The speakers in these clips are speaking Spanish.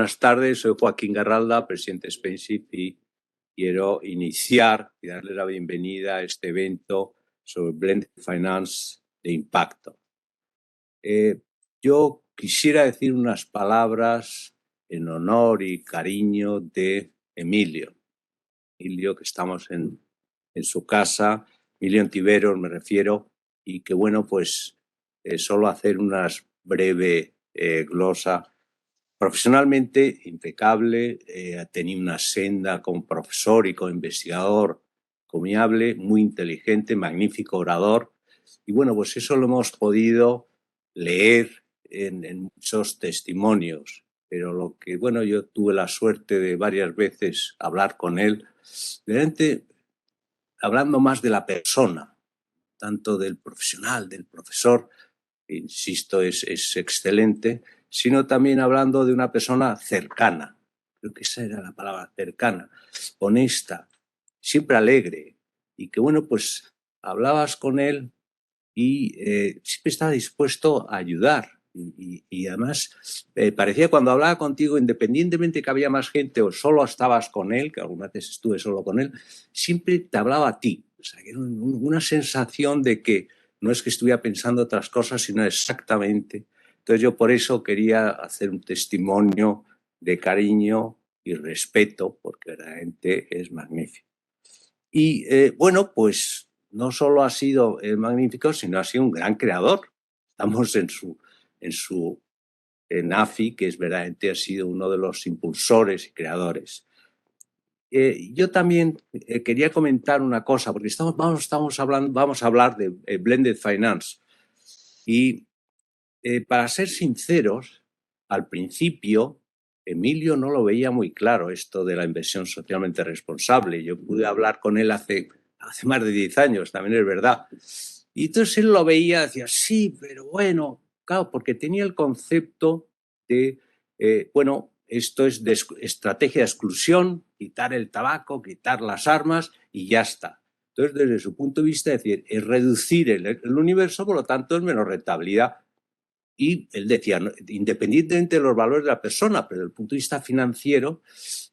buenas tardes. Soy Joaquín Garralda, presidente de SpainShift, y quiero iniciar y darle la bienvenida a este evento sobre Blended Finance de impacto. Yo quisiera decir unas palabras en honor y cariño de Emilio. Emilio, que estamos en su casa, Emilio Ontiveros me refiero, y que bueno, pues solo hacer unas breve glosa. Profesionalmente impecable, ha tenido una senda como profesor y como investigador encomiable, muy inteligente, magnífico orador. Y bueno, pues eso lo hemos podido leer en muchos testimonios. Pero lo que, bueno, yo tuve la suerte de varias veces hablar con él, realmente hablando más de la persona, tanto del profesional, del profesor, insisto, es excelente, sino también hablando de una persona cercana. Creo que esa era la palabra, cercana, honesta, siempre alegre, y que bueno, pues hablabas con él y siempre estaba dispuesto a ayudar. Y además parecía cuando hablaba contigo, independientemente que había más gente o solo estabas con él, que algunas veces estuve solo con él, siempre te hablaba a ti. O sea, que era una sensación de que no es que estuviera pensando otras cosas, sino exactamente. Entonces yo por eso quería hacer un testimonio de cariño y respeto, porque realmente es magnífico. Y bueno, pues no solo ha sido magnífico, sino ha sido un gran creador. Estamos en AFI, que es verdaderamente ha sido uno de los impulsores y creadores. Yo también quería comentar una cosa, porque vamos a hablar de Blended Finance. Y para ser sinceros, al principio, Emilio no lo veía muy claro esto de la inversión socialmente responsable. Yo pude hablar con él hace más de 10 años, también es verdad. Y entonces él lo veía, decía, sí, pero bueno, claro, porque tenía el concepto de, bueno, esto es de estrategia de exclusión, quitar el tabaco, quitar las armas y ya está. Entonces, desde su punto de vista, es decir, es reducir el universo, por lo tanto, es menos rentabilidad. Y él decía, independientemente de los valores de la persona, pero desde el punto de vista financiero,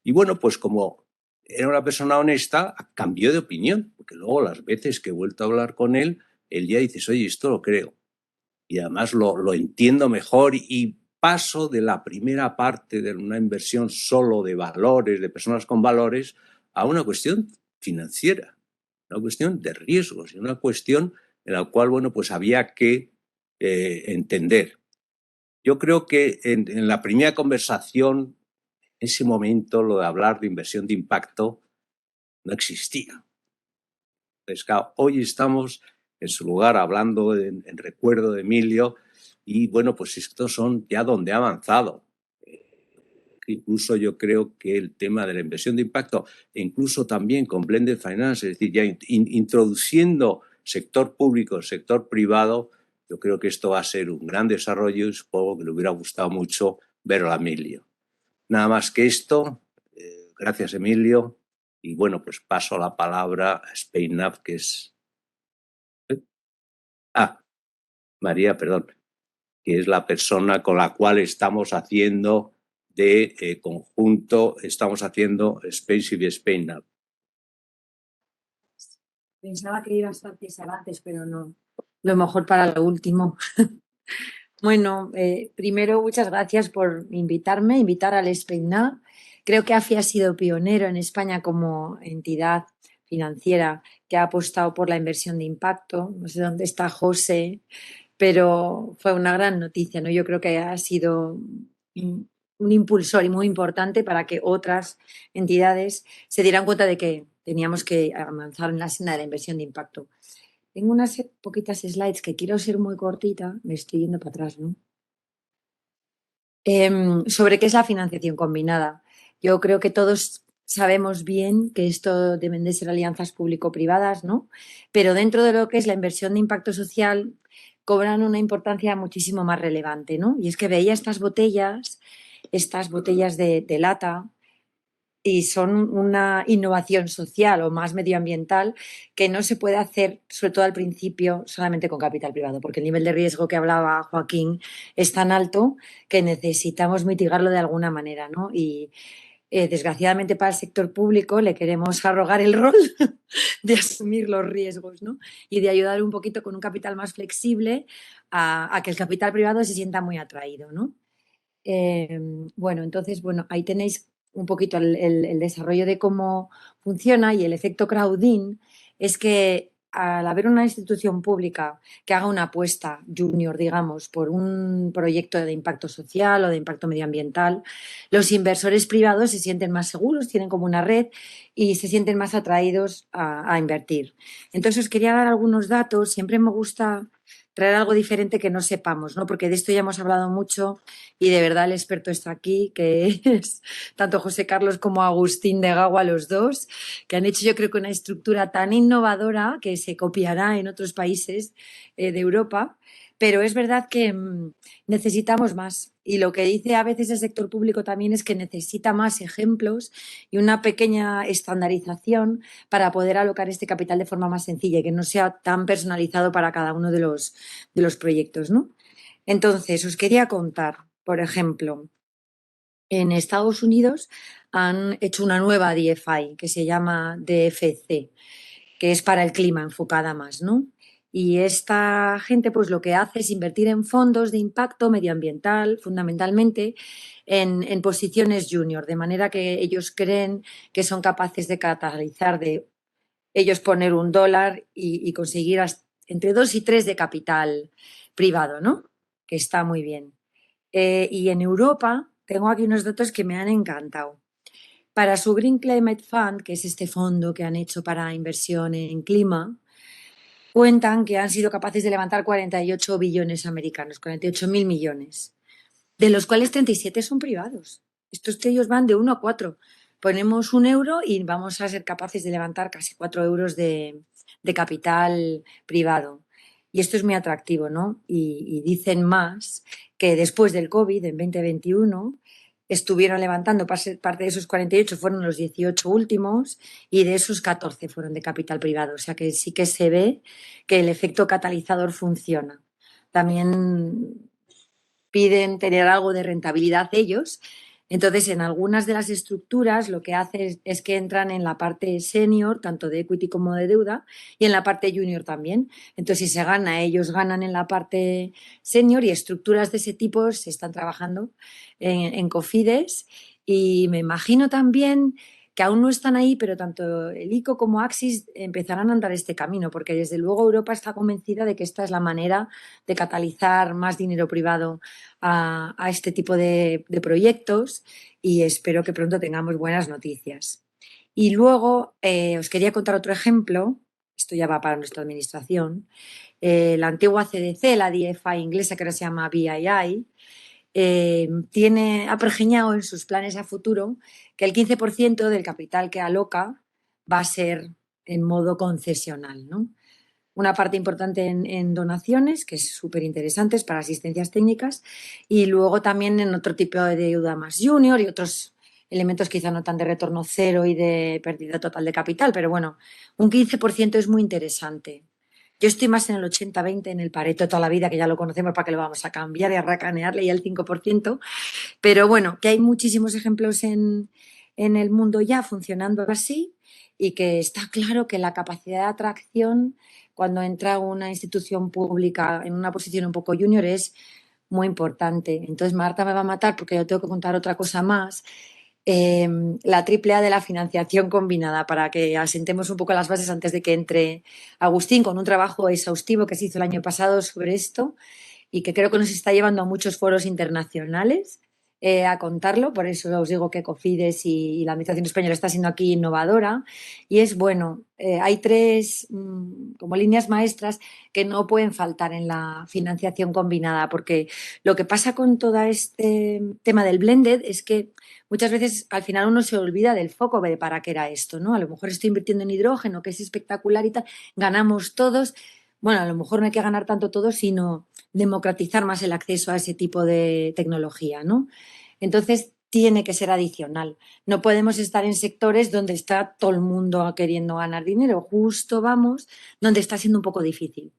y bueno, pues como era una persona honesta, cambió de opinión, porque luego las veces que he vuelto a hablar con él, él ya dices, oye, esto lo creo. Y además lo entiendo mejor y paso de la primera parte de una inversión solo de valores, de personas con valores, a una cuestión financiera, una cuestión de riesgos y una cuestión en la cual, bueno, pues había que entender. Yo creo que en la primera conversación, en ese momento, lo de hablar de inversión de impacto no existía. Entonces, claro, hoy estamos en su lugar hablando en recuerdo de Emilio y, bueno, pues estos son ya donde ha avanzado. Incluso yo creo que el tema de la inversión de impacto, e incluso también con Blended Finance, es decir, ya introduciendo sector público, sector privado, yo creo que esto va a ser un gran desarrollo y supongo que le hubiera gustado mucho verlo a Emilio. Nada más que esto, gracias Emilio, y bueno, pues paso la palabra a SpainUp, que es... María, perdón, que es la persona con la cual estamos haciendo de conjunto, estamos haciendo SpainShift y SpainUp. Pensaba que ibas a empezar antes, pero no. Lo mejor para lo último. Bueno, primero, muchas gracias por invitar al SpainUp. Creo que AFI ha sido pionero en España como entidad financiera que ha apostado por la inversión de impacto. No sé dónde está José, pero fue una gran noticia, ¿no? Yo creo que ha sido un impulsor y muy importante para que otras entidades se dieran cuenta de que teníamos que avanzar en la senda de la inversión de impacto. Tengo unas poquitas slides que quiero ser muy cortita, me estoy yendo para atrás, ¿no? Sobre qué es la financiación combinada. Yo creo que todos sabemos bien que esto deben de ser alianzas público-privadas, ¿no? Pero dentro de lo que es la inversión de impacto social cobran una importancia muchísimo más relevante, ¿no? Y es que veía estas botellas de lata y son una innovación social o más medioambiental que no se puede hacer, sobre todo al principio, solamente con capital privado, porque el nivel de riesgo que hablaba Joaquín es tan alto que necesitamos mitigarlo de alguna manera, ¿no? Y desgraciadamente para el sector público le queremos arrogar el rol de asumir los riesgos, ¿no? Y de ayudar un poquito con un capital más flexible a que el capital privado se sienta muy atraído, ¿no? Eh, bueno, entonces, bueno, ahí tenéis un poquito el desarrollo de cómo funciona y el efecto crowding es que al haber una institución pública que haga una apuesta junior, digamos, por un proyecto de impacto social o de impacto medioambiental, los inversores privados se sienten más seguros, tienen como una red y se sienten más atraídos a invertir. Entonces, os quería dar algunos datos. Siempre me gusta traer algo diferente que no sepamos, ¿no? Porque de esto ya hemos hablado mucho y de verdad el experto está aquí, que es tanto José Carlos como Agustín de Gagua, los dos, que han hecho yo creo que una estructura tan innovadora que se copiará en otros países de Europa, pero es verdad que necesitamos más. Y lo que dice a veces el sector público también es que necesita más ejemplos y una pequeña estandarización para poder alocar este capital de forma más sencilla y que no sea tan personalizado para cada uno de los proyectos, ¿no? Entonces, os quería contar, por ejemplo, en Estados Unidos han hecho una nueva DFI que se llama DFC, que es para el clima, enfocada más, ¿no? Y esta gente, pues lo que hace es invertir en fondos de impacto medioambiental, fundamentalmente, en posiciones junior, de manera que ellos creen que son capaces de catalizar, de ellos poner $1 y conseguir entre 2 y 3 de capital privado, ¿no? Que está muy bien. Y en Europa tengo aquí unos datos que me han encantado. Para su Green Climate Fund, que es este fondo que han hecho para inversión en clima, cuentan que han sido capaces de levantar 48 billones americanos, 48.000 millones, de los cuales 37 son privados. Estos que ellos van de 1 a 4. Ponemos 1 euro y vamos a ser capaces de levantar casi 4 euros de capital privado. Y esto es muy atractivo, ¿no? Y dicen más que después del COVID, en 2021, estuvieron levantando parte de esos 48, fueron los 18 últimos, y de esos 14 fueron de capital privado. O sea que sí que se ve que el efecto catalizador funciona. También piden tener algo de rentabilidad ellos. Entonces, en algunas de las estructuras lo que hace es que entran en la parte senior, tanto de equity como de deuda, y en la parte junior también. Entonces, si se gana, ellos ganan en la parte senior y estructuras de ese tipo se están trabajando en Cofides. Y me imagino también que aún no están ahí, pero tanto el ICO como Axis empezarán a andar este camino, porque desde luego Europa está convencida de que esta es la manera de catalizar más dinero privado a este tipo de proyectos y espero que pronto tengamos buenas noticias. Y luego os quería contar otro ejemplo, esto ya va para nuestra administración, la antigua CDC, la DFI inglesa que ahora se llama BII, ha pergeñado en sus planes a futuro que el 15% del capital que aloca va a ser en modo concesional, ¿no? Una parte importante en donaciones, que es súper interesante para asistencias técnicas, y luego también en otro tipo de deuda más junior y otros elementos quizá no tan de retorno cero y de pérdida total de capital, pero bueno, un 15% es muy interesante. Yo estoy más en el 80-20, en el Pareto toda la vida, que ya lo conocemos, para que lo vamos a cambiar y a racanearle y al 5%, pero bueno, que hay muchísimos ejemplos en el mundo ya funcionando así y que está claro que la capacidad de atracción cuando entra una institución pública en una posición un poco junior es muy importante. Entonces Marta me va a matar porque yo tengo que contar otra cosa más. La triple A de la financiación combinada para que asentemos un poco las bases antes de que entre Agustín con un trabajo exhaustivo que se hizo el año pasado sobre esto y que creo que nos está llevando a muchos foros internacionales a contarlo. Por eso os digo que Cofides y la Administración Española está siendo aquí innovadora. Y es bueno, hay tres como líneas maestras que no pueden faltar en la financiación combinada, porque lo que pasa con todo este tema del blended es que muchas veces al final uno se olvida del foco de para qué era esto, ¿no? A lo mejor estoy invirtiendo en hidrógeno, que es espectacular y tal, ganamos todos. Bueno, a lo mejor no hay que ganar tanto todos, sino democratizar más el acceso a ese tipo de tecnología, ¿no? Entonces, tiene que ser adicional. No podemos estar en sectores donde está todo el mundo queriendo ganar dinero. Justo vamos donde está siendo un poco difícil.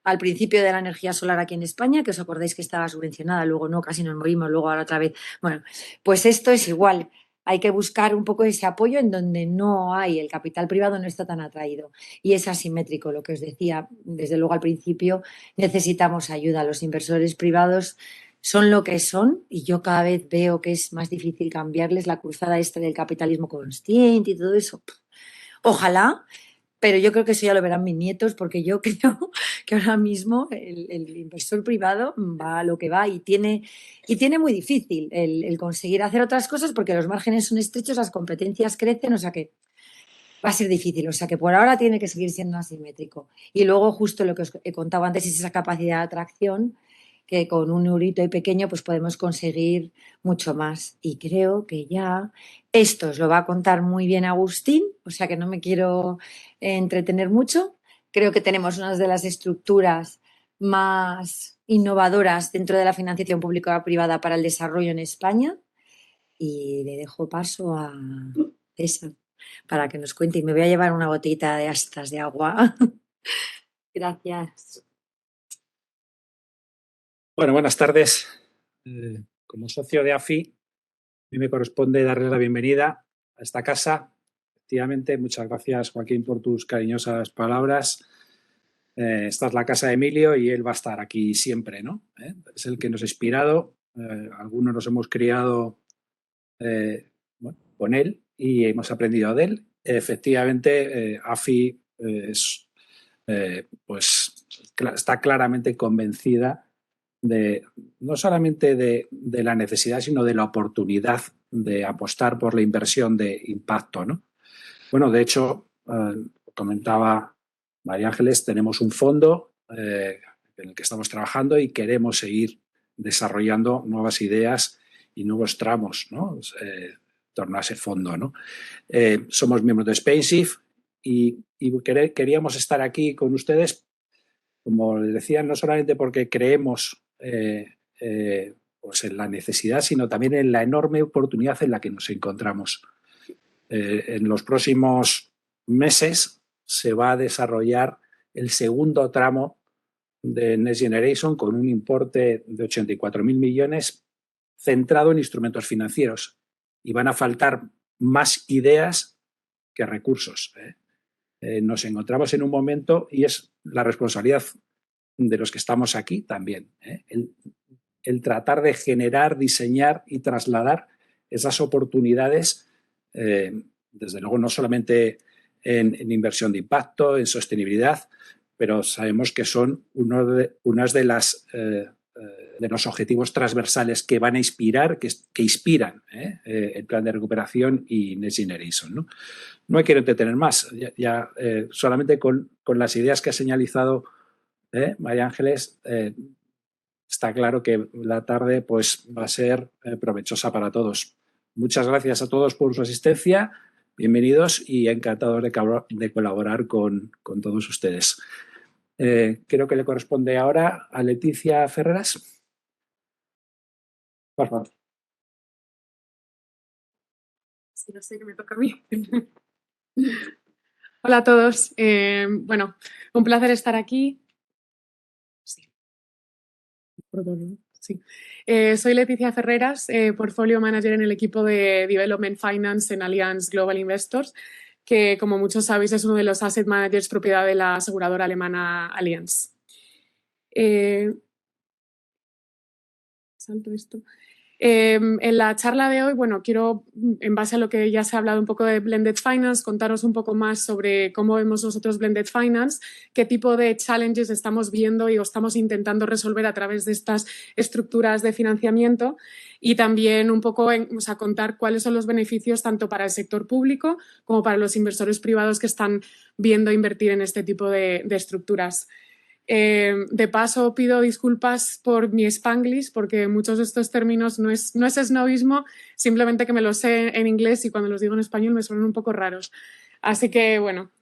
Al principio de la energía solar aquí en España, que os acordáis que estaba subvencionada, luego no, casi nos morimos, luego ahora otra vez. Bueno, pues esto es igual. Hay que buscar un poco ese apoyo en donde no hay, el capital privado no está tan atraído. Y es asimétrico, lo que os decía desde luego al principio, necesitamos ayuda. Los inversores privados son lo que son y yo cada vez veo que es más difícil cambiarles la cruzada esta del capitalismo consciente y todo eso. Ojalá, pero yo creo que eso ya lo verán mis nietos porque yo creo que ahora mismo el inversor privado va a lo que va y tiene muy difícil el conseguir hacer otras cosas porque los márgenes son estrechos, las competencias crecen, o sea que va a ser difícil, o sea que por ahora tiene que seguir siendo asimétrico. Y luego justo lo que os he contado antes es esa capacidad de atracción que con un eurito y pequeño pues podemos conseguir mucho más. Y creo que ya esto os lo va a contar muy bien Agustín, o sea que no me quiero entretener mucho. Creo que tenemos una de las estructuras más innovadoras dentro de la financiación pública privada para el desarrollo en España y le dejo paso a César para que nos cuente y me voy a llevar una botellita de astas de agua. Gracias. Bueno, buenas tardes. Como socio de AFI, a mí me corresponde darle la bienvenida a esta casa. Efectivamente, muchas gracias, Joaquín, por tus cariñosas palabras. Esta es la casa de Emilio y él va a estar aquí siempre, ¿no? Es el que nos ha inspirado. Algunos nos hemos criado bueno, con él y hemos aprendido de él. Efectivamente, AFI pues, está claramente convencida no solamente de la necesidad, sino de la oportunidad de apostar por la inversión de impacto, ¿no? Bueno, de hecho, comentaba María Ángeles, tenemos un fondo en el que estamos trabajando y queremos seguir desarrollando nuevas ideas y nuevos tramos, ¿no? En torno a ese fondo, ¿no? Somos miembros de SpaceIF y queríamos estar aquí con ustedes, como les decía, no solamente porque creemos pues en la necesidad, sino también en la enorme oportunidad en la que nos encontramos. En los próximos meses se va a desarrollar el segundo tramo de Next Generation con un importe de 84.000 millones centrado en instrumentos financieros y van a faltar más ideas que recursos. Nos encontramos en un momento y es la responsabilidad de los que estamos aquí también, el tratar de generar, diseñar y trasladar esas oportunidades, desde luego no solamente en inversión de impacto, en sostenibilidad, pero sabemos que son unas de los objetivos transversales que van a inspirar, que inspiran el plan de recuperación y Next Generation, ¿no? No me quiero entretener más, solamente con las ideas que ha señalizado María Ángeles, está claro que la tarde pues, va a ser provechosa para todos. Muchas gracias a todos por su asistencia. Bienvenidos y encantados de colaborar con todos ustedes. Creo que le corresponde ahora a Leticia Ferreras. Por favor. Sí, no sé qué me toca a mí. Hola a todos. Bueno, un placer estar aquí. Sí. Sí. Soy Leticia Ferreras, Portfolio Manager en el equipo de Development Finance en Allianz Global Investors, que como muchos sabéis es uno de los asset managers propiedad de la aseguradora alemana Allianz. Salto esto. En la charla de hoy, bueno, quiero, en base a lo que ya se ha hablado un poco de Blended Finance, contaros un poco más sobre cómo vemos nosotros Blended Finance, qué tipo de challenges estamos viendo y estamos intentando resolver a través de estas estructuras de financiamiento y también un poco contar cuáles son los beneficios tanto para el sector público como para los inversores privados que están viendo invertir en este tipo de estructuras. De paso, pido disculpas por mi spanglish, porque muchos de estos términos no es esnovismo, simplemente que me los sé en inglés y cuando los digo en español me suenan un poco raros. Así que, bueno,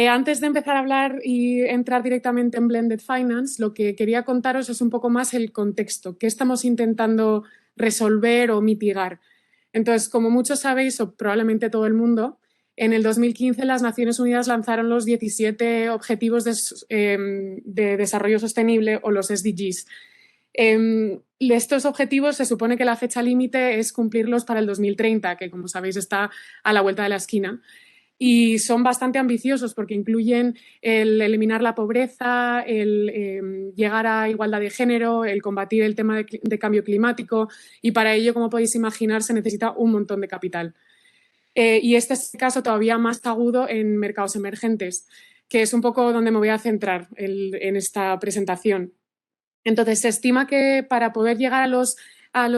antes de empezar a hablar y entrar directamente en Blended Finance, lo que quería contaros es un poco más el contexto, qué estamos intentando resolver o mitigar. Entonces, como muchos sabéis, o probablemente todo el mundo, en el 2015 las Naciones Unidas lanzaron los 17 Objetivos de Desarrollo Sostenible, o los SDGs. Estos objetivos se supone que la fecha límite es cumplirlos para el 2030, que como sabéis está a la vuelta de la esquina. Y son bastante ambiciosos porque incluyen el eliminar la pobreza, el llegar a igualdad de género, el combatir el tema de cambio climático, y para ello, como podéis imaginar, se necesita un montón de capital. Y este es el caso todavía más agudo en mercados emergentes, que es un poco donde me voy a centrar en esta presentación. Entonces, se estima que para poder llegar a los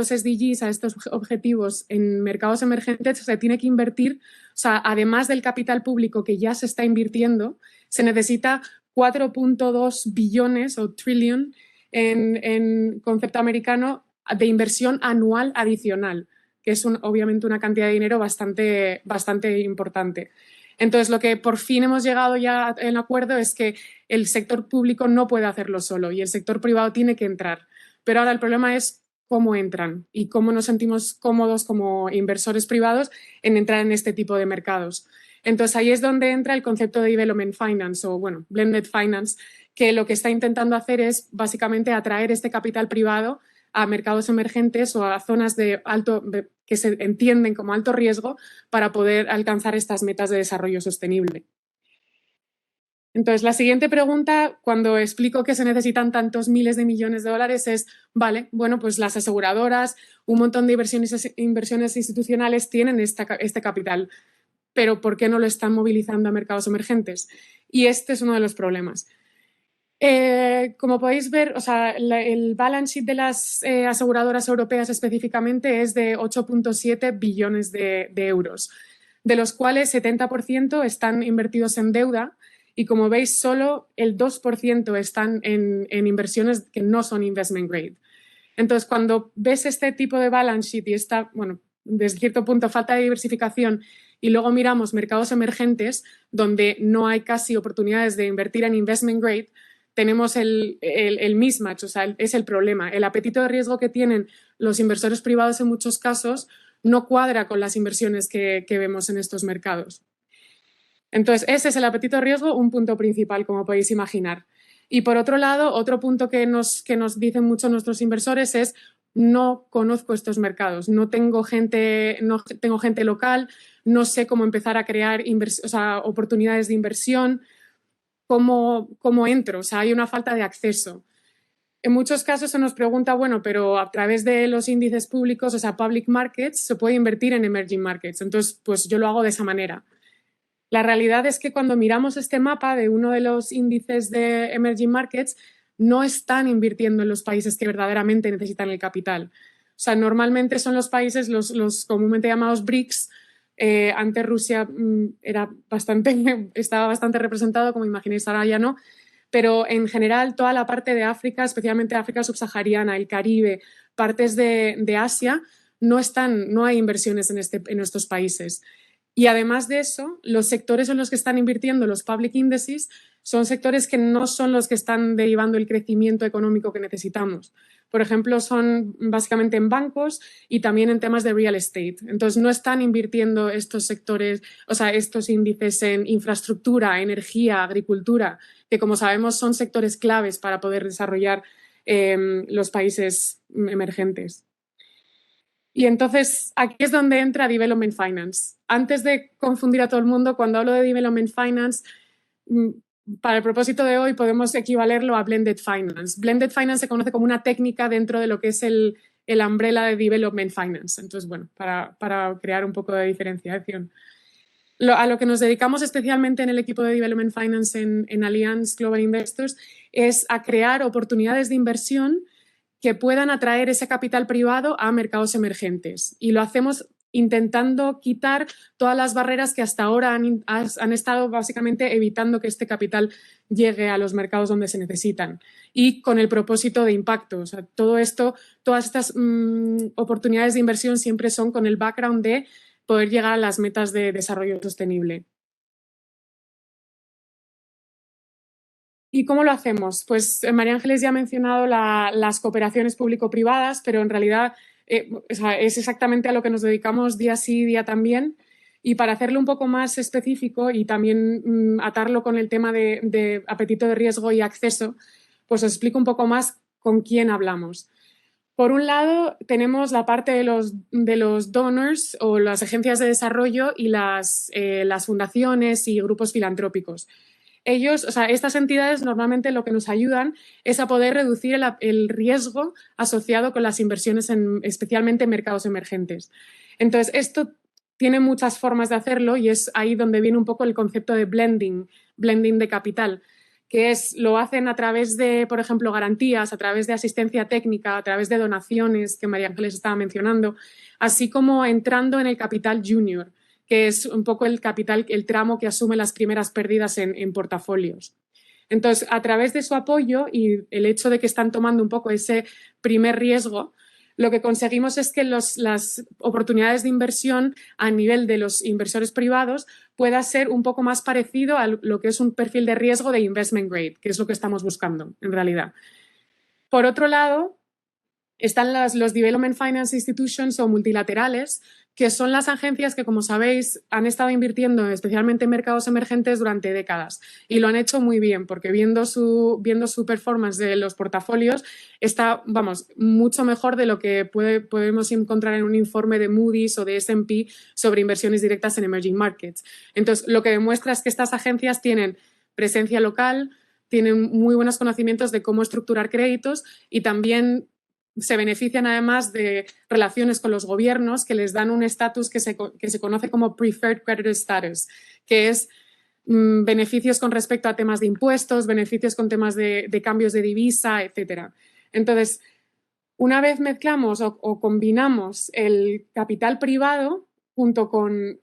SDGs, a estos objetivos en mercados emergentes, se tiene que invertir, o sea, además del capital público que ya se está invirtiendo, se necesita 4.2 billones o trillion en concepto americano de inversión anual adicional, que es obviamente una cantidad de dinero bastante importante. Entonces, lo que por fin hemos llegado ya en acuerdo es que el sector público no puede hacerlo solo y el sector privado tiene que entrar. Pero ahora el problema es cómo entran y cómo nos sentimos cómodos como inversores privados en entrar en este tipo de mercados. Entonces, ahí es donde entra el concepto de Development Finance o, bueno, Blended Finance, que lo que está intentando hacer es básicamente atraer este capital privado a mercados emergentes o a zonas que se entienden como alto riesgo para poder alcanzar estas metas de desarrollo sostenible. Entonces, la siguiente pregunta, cuando explico que se necesitan tantos miles de millones de dólares, es, vale, bueno, pues las aseguradoras, un montón de inversiones institucionales tienen este capital, pero ¿por qué no lo están movilizando a mercados emergentes? Y este es uno de los problemas. Como podéis ver, o sea, el balance sheet de las aseguradoras europeas específicamente es de 8.7 billones de euros, de los cuales 70% están invertidos en deuda y, como veis, solo el 2% están en inversiones que no son investment grade. Entonces, cuando ves este tipo de balance sheet y esta, bueno, desde cierto punto falta de diversificación, y luego miramos mercados emergentes donde no hay casi oportunidades de invertir en investment grade, tenemos el mismatch, o sea, es el problema. El apetito de riesgo que tienen los inversores privados en muchos casos no cuadra con las inversiones que vemos en estos mercados. Entonces, ese es el apetito de riesgo, un punto principal, como podéis imaginar. Y por otro lado, otro punto que nos dicen mucho nuestros inversores es: no conozco estos mercados, no tengo gente local, no sé cómo empezar a crear oportunidades de inversión, cómo entro, o sea, hay una falta de acceso. En muchos casos se nos pregunta, bueno, pero a través de los índices públicos, o sea, public markets, se puede invertir en emerging markets. Entonces, pues yo lo hago de esa manera. La realidad es que cuando miramos este mapa de uno de los índices de emerging markets, no están invirtiendo en los países que verdaderamente necesitan el capital. O sea, normalmente son los países, los comúnmente llamados BRICS. Antes Rusia estaba bastante representado, como imagináis, ahora ya no. Pero en general toda la parte de África, especialmente África subsahariana, el Caribe, partes de Asia, no hay inversiones en estos países. Y además de eso, los sectores en los que están invirtiendo los public indices son sectores que no son los que están derivando el crecimiento económico que necesitamos. Por ejemplo, son básicamente en bancos y también en temas de real estate. Entonces, no están invirtiendo estos sectores, o sea, estos índices en infraestructura, energía, agricultura, que, como sabemos, son sectores claves para poder desarrollar los países emergentes. Y entonces aquí es donde entra Development Finance. Antes de confundir a todo el mundo, cuando hablo de Development Finance, para el propósito de hoy podemos equivalerlo a Blended Finance. Blended Finance se conoce como una técnica dentro de lo que es el umbrella de Development Finance. Entonces, bueno, para crear un poco de diferenciación. A lo que nos dedicamos especialmente en el equipo de Development Finance en Allianz Global Investors es a crear oportunidades de inversión que puedan atraer ese capital privado a mercados emergentes. Y lo hacemos intentando quitar todas las barreras que hasta ahora han estado básicamente evitando que este capital llegue a los mercados donde se necesitan. Y con el propósito de impacto. O sea, todo esto, todas estas oportunidades de inversión siempre son con el background de poder llegar a las metas de desarrollo sostenible. ¿Y cómo lo hacemos? Pues María Ángeles ya ha mencionado las cooperaciones público-privadas, pero en realidad O sea, es exactamente a lo que nos dedicamos día sí, día también. Y para hacerlo un poco más específico y también atarlo con el tema de apetito de riesgo y acceso, pues os explico un poco más con quién hablamos. Por un lado, tenemos la parte de los donors o las agencias de desarrollo y las fundaciones y grupos filantrópicos. Ellos, o sea, estas entidades normalmente lo que nos ayudan es a poder reducir el riesgo asociado con las inversiones especialmente en mercados emergentes. Entonces, esto tiene muchas formas de hacerlo y es ahí donde viene un poco el concepto de blending de capital, que lo hacen a través de, por ejemplo, garantías, a través de asistencia técnica, a través de donaciones que María Ángeles estaba mencionando, así como entrando en el capital junior, que es un poco el capital, el tramo que asume las primeras pérdidas en portafolios. Entonces, a través de su apoyo y el hecho de que están tomando un poco ese primer riesgo, lo que conseguimos es que las oportunidades de inversión a nivel de los inversores privados pueda ser un poco más parecido a lo que es un perfil de riesgo de investment grade, que es lo que estamos buscando en realidad. Por otro lado, están los Development Finance Institutions o multilaterales, que son las agencias que, como sabéis, han estado invirtiendo especialmente en mercados emergentes durante décadas y lo han hecho muy bien porque viendo su performance de los portafolios está, vamos, mucho mejor de lo que podemos encontrar en un informe de Moody's o de S&P sobre inversiones directas en emerging markets. Entonces, lo que demuestra es que estas agencias tienen presencia local, tienen muy buenos conocimientos de cómo estructurar créditos y también se benefician además de relaciones con los gobiernos que les dan un estatus que se conoce como Preferred Creditor Status, que es beneficios con respecto a temas de impuestos, beneficios con temas de cambios de divisa, etc. Entonces, una vez mezclamos o combinamos el capital privado junto con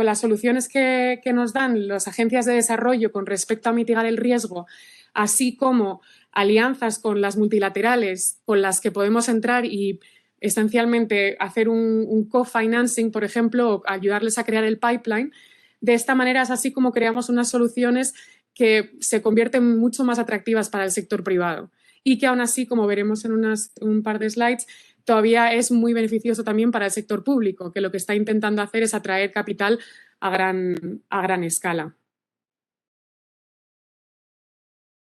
las soluciones que nos dan las agencias de desarrollo con respecto a mitigar el riesgo, así como alianzas con las multilaterales con las que podemos entrar y esencialmente hacer un co-financing, por ejemplo, o ayudarles a crear el pipeline. De esta manera es así como creamos unas soluciones que se convierten mucho más atractivas para el sector privado y que aún así, como veremos en un par de slides, todavía es muy beneficioso también para el sector público, que lo que está intentando hacer es atraer capital a gran escala.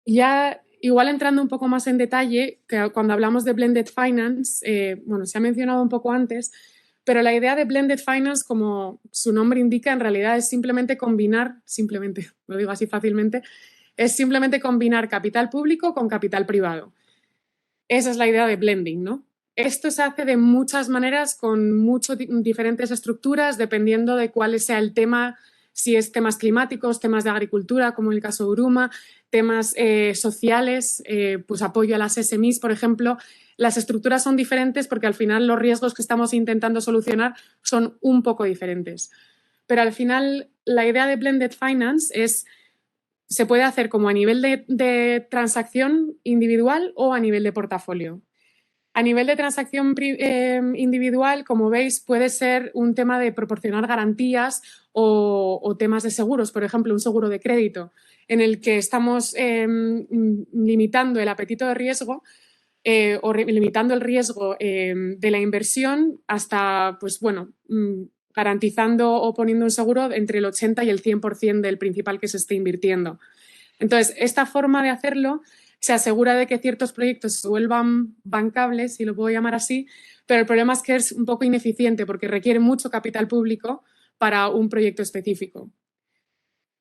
Ya, igual entrando un poco más en detalle, que cuando hablamos de Blended Finance, bueno, se ha mencionado un poco antes, pero la idea de Blended Finance, como su nombre indica, en realidad es simplemente combinar, lo digo así fácilmente, es simplemente combinar capital público con capital privado. Esa es la idea de blending, ¿no? Esto se hace de muchas maneras, con diferentes estructuras, dependiendo de cuál sea el tema, si es temas climáticos, temas de agricultura, como en el caso de Uruma, temas sociales, pues apoyo a las SMEs, por ejemplo. Las estructuras son diferentes porque al final los riesgos que estamos intentando solucionar son un poco diferentes. Pero al final la idea de Blended Finance se puede hacer como a nivel de transacción individual o a nivel de portafolio. A nivel de transacción individual, como veis, puede ser un tema de proporcionar garantías o temas de seguros, por ejemplo, un seguro de crédito, en el que estamos limitando el apetito de riesgo o limitando el riesgo de la inversión hasta, pues bueno, garantizando o poniendo un seguro entre el 80 y el 100% del principal que se esté invirtiendo. Entonces, esta forma de hacerlo se asegura de que ciertos proyectos se vuelvan bancables, si lo puedo llamar así, pero el problema es que es un poco ineficiente porque requiere mucho capital público para un proyecto específico.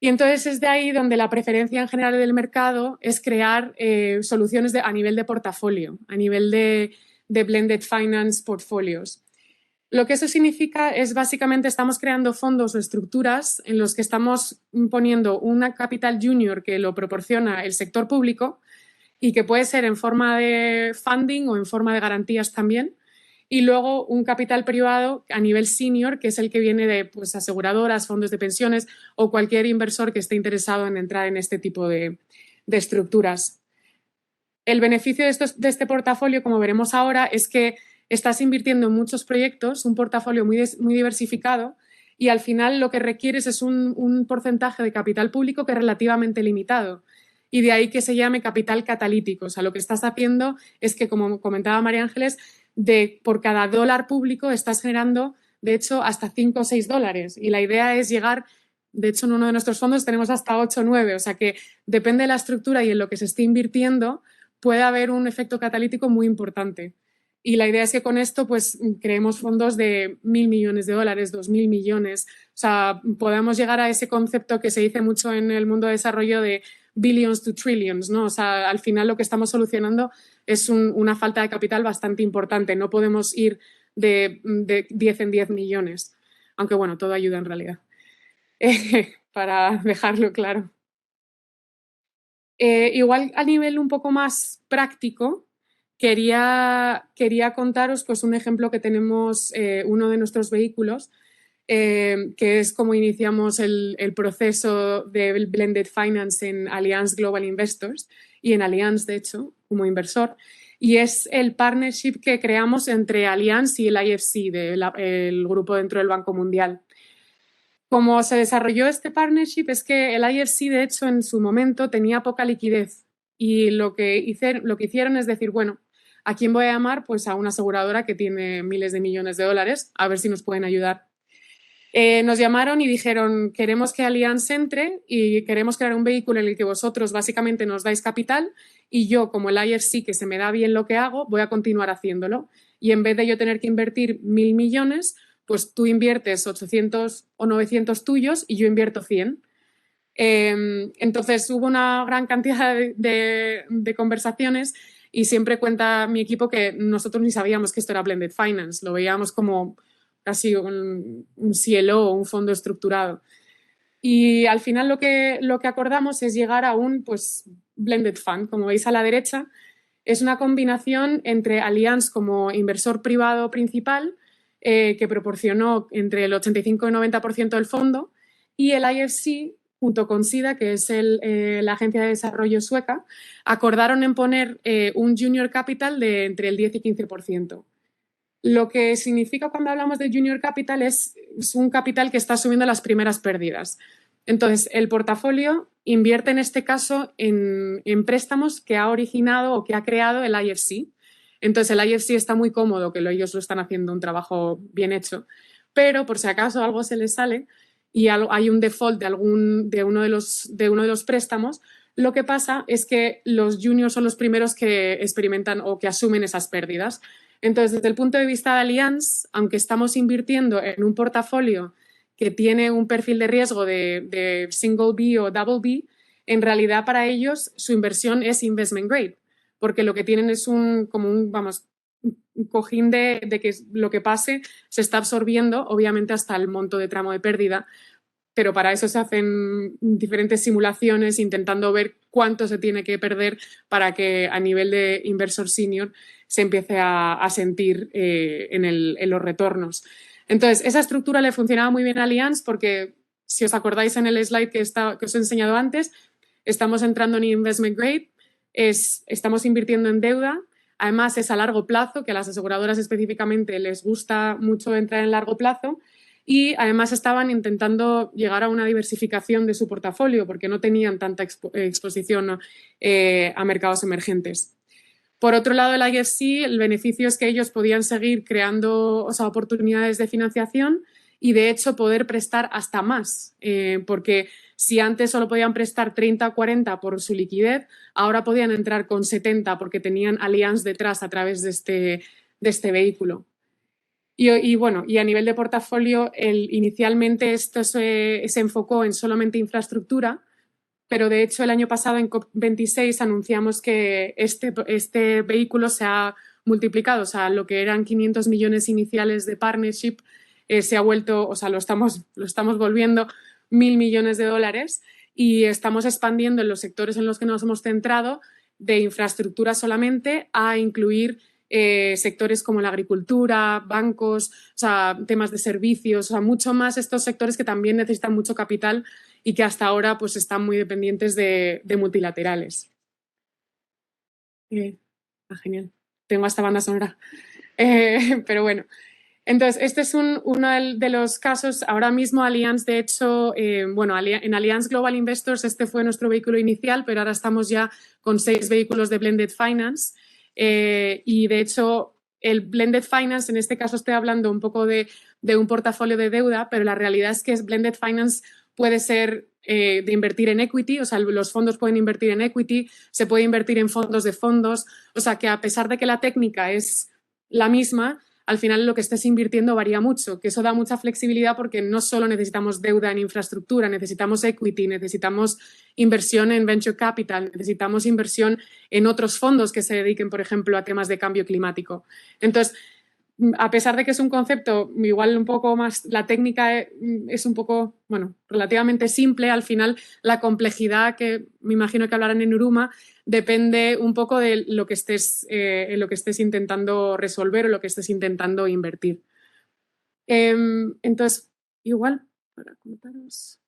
Y entonces es de ahí donde la preferencia en general del mercado es crear soluciones a nivel de portafolio, a nivel de blended finance portfolios. Lo que eso significa es básicamente estamos creando fondos o estructuras en los que estamos poniendo una capital junior que lo proporciona el sector público y que puede ser en forma de funding o en forma de garantías también. Y luego un capital privado a nivel senior, que es el que viene de pues, aseguradoras, fondos de pensiones o cualquier inversor que esté interesado en entrar en este tipo de estructuras. El beneficio de este portafolio, como veremos ahora, es que estás invirtiendo en muchos proyectos, un portafolio muy diversificado y al final lo que requieres es un porcentaje de capital público que es relativamente limitado. Y de ahí que se llame capital catalítico. O sea, lo que estás haciendo es que, como comentaba María Ángeles, por cada dólar público estás generando, de hecho, hasta 5 o 6 dólares. Y la idea es llegar, de hecho, en uno de nuestros fondos tenemos hasta 8 o 9. O sea que depende de la estructura y en lo que se esté invirtiendo, puede haber un efecto catalítico muy importante. Y la idea es que con esto pues creemos fondos de 1.000 millones de dólares, 2.000 millones. O sea, podamos llegar a ese concepto que se dice mucho en el mundo de desarrollo de billions to trillions, ¿no? O sea, al final lo que estamos solucionando es una falta de capital bastante importante. No podemos ir de 10 en 10 millones. Aunque bueno, todo ayuda en realidad. Para dejarlo claro. Igual a nivel un poco más práctico, quería contaros pues, un ejemplo que tenemos, uno de nuestros vehículos, que es cómo iniciamos el proceso de Blended Finance en Allianz Global Investors y en Allianz, de hecho, como inversor. Y es el partnership que creamos entre Allianz y el IFC, el grupo dentro del Banco Mundial. Cómo se desarrolló este partnership es que el IFC, de hecho, en su momento tenía poca liquidez y lo que hicieron es decir, bueno, ¿a quién voy a llamar? Pues a una aseguradora que tiene miles de millones de dólares, a ver si nos pueden ayudar. Nos llamaron y dijeron, queremos que Allianz entre y queremos crear un vehículo en el que vosotros básicamente nos dais capital y yo, como el IFC, que se me da bien lo que hago, voy a continuar haciéndolo. Y en vez de yo tener que invertir 1.000 millones, pues tú inviertes 800 o 900 tuyos y yo invierto 100. Entonces hubo una gran cantidad de conversaciones y siempre cuenta mi equipo que nosotros ni sabíamos que esto era Blended Finance, lo veíamos como casi un CLO, un fondo estructurado. Y al final lo que acordamos es llegar a un pues, Blended Fund, como veis a la derecha. Es una combinación entre Allianz como inversor privado principal, que proporcionó entre el 85 y 90% del fondo, y el IFC, junto con SIDA, que es la agencia de desarrollo sueca, acordaron en poner un junior capital de entre el 10 y 15%. Lo que significa cuando hablamos de junior capital es un capital que está asumiendo las primeras pérdidas. Entonces, el portafolio invierte en este caso en préstamos que ha originado o que ha creado el IFC. Entonces, el IFC está muy cómodo, que ellos lo están haciendo un trabajo bien hecho, pero por si acaso algo se les sale y hay un default de uno de los préstamos, lo que pasa es que los juniors son los primeros que experimentan o que asumen esas pérdidas. Entonces, desde el punto de vista de Allianz, aunque estamos invirtiendo en un portafolio que tiene un perfil de riesgo de single B o double B, en realidad para ellos su inversión es investment grade, porque lo que tienen es un cojín de que lo que pase se está absorbiendo, obviamente hasta el monto de tramo de pérdida, pero para eso se hacen diferentes simulaciones intentando ver cuánto se tiene que perder para que a nivel de inversor senior se empiece a sentir en los retornos. Entonces, esa estructura le funcionaba muy bien a Allianz porque, si os acordáis en el slide que os he enseñado antes, estamos entrando en investment grade, estamos invirtiendo en deuda, además es a largo plazo, que a las aseguradoras específicamente les gusta mucho entrar en largo plazo, y además estaban intentando llegar a una diversificación de su portafolio porque no tenían tanta exposición a mercados emergentes. Por otro lado, el IFC, el beneficio es que ellos podían seguir creando oportunidades de financiación y, de hecho, poder prestar hasta más, porque si antes solo podían prestar 30 o 40 por su liquidez, ahora podían entrar con 70 porque tenían Allianz detrás a través de este vehículo. Y a nivel de portafolio, inicialmente esto se enfocó en solamente infraestructura, pero de hecho el año pasado en COP26 anunciamos que este vehículo se ha multiplicado, o sea, lo que eran 500 millones iniciales de partnership se ha vuelto, o sea, lo estamos volviendo 1.000 millones de dólares y estamos expandiendo en los sectores en los que nos hemos centrado de infraestructura solamente a incluir sectores como la agricultura, bancos, o sea, temas de servicios, o sea, mucho más estos sectores que también necesitan mucho capital y que hasta ahora pues están muy dependientes de multilaterales. Genial. Tengo esta banda sonora. Pero bueno. Entonces, este es uno de los casos. Ahora mismo Allianz, de hecho, en Allianz Global Investors este fue nuestro vehículo inicial, pero ahora estamos ya con 6 vehículos de Blended Finance. Y de hecho, el blended finance, en este caso estoy hablando un poco de un portafolio de deuda, pero la realidad es que blended finance puede ser de invertir en equity, o sea, los fondos pueden invertir en equity, se puede invertir en fondos de fondos, o sea, que a pesar de que la técnica es la misma, al final lo que estés invirtiendo varía mucho, que eso da mucha flexibilidad porque no solo necesitamos deuda en infraestructura, necesitamos equity, necesitamos inversión en venture capital, necesitamos inversión en otros fondos que se dediquen, por ejemplo, a temas de cambio climático. Entonces, a pesar de que es un concepto igual un poco más, la técnica es un poco, bueno, relativamente simple, al final la complejidad que me imagino que hablarán en Uruma depende un poco de lo que estés intentando resolver o lo que estés intentando invertir. Entonces, igual, para contaros.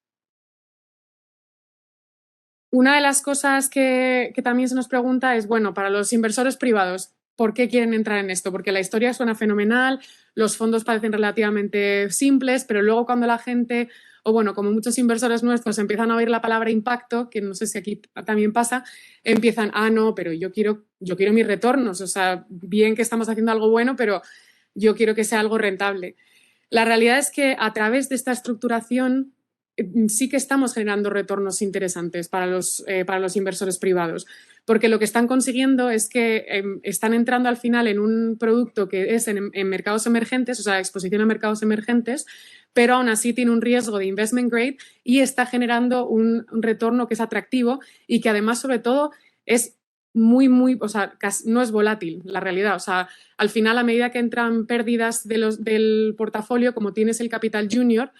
Una de las cosas que también se nos pregunta es, bueno, para los inversores privados, ¿por qué quieren entrar en esto? Porque la historia suena fenomenal, los fondos parecen relativamente simples, pero luego cuando la gente, o bueno, como muchos inversores nuestros empiezan a oír la palabra impacto, que no sé si aquí también pasa, empiezan, no, pero yo quiero mis retornos, o sea, bien que estamos haciendo algo bueno, pero yo quiero que sea algo rentable. La realidad es que a través de esta estructuración sí que estamos generando retornos interesantes para los inversores privados, porque lo que están consiguiendo es que están entrando al final en un producto que es en mercados emergentes, o sea, exposición a mercados emergentes, pero aún así tiene un riesgo de investment grade y está generando un retorno que es atractivo y que además, sobre todo, es muy, o sea, no es volátil la realidad. O sea, al final, a medida que entran pérdidas del portafolio, como tienes el capital junior,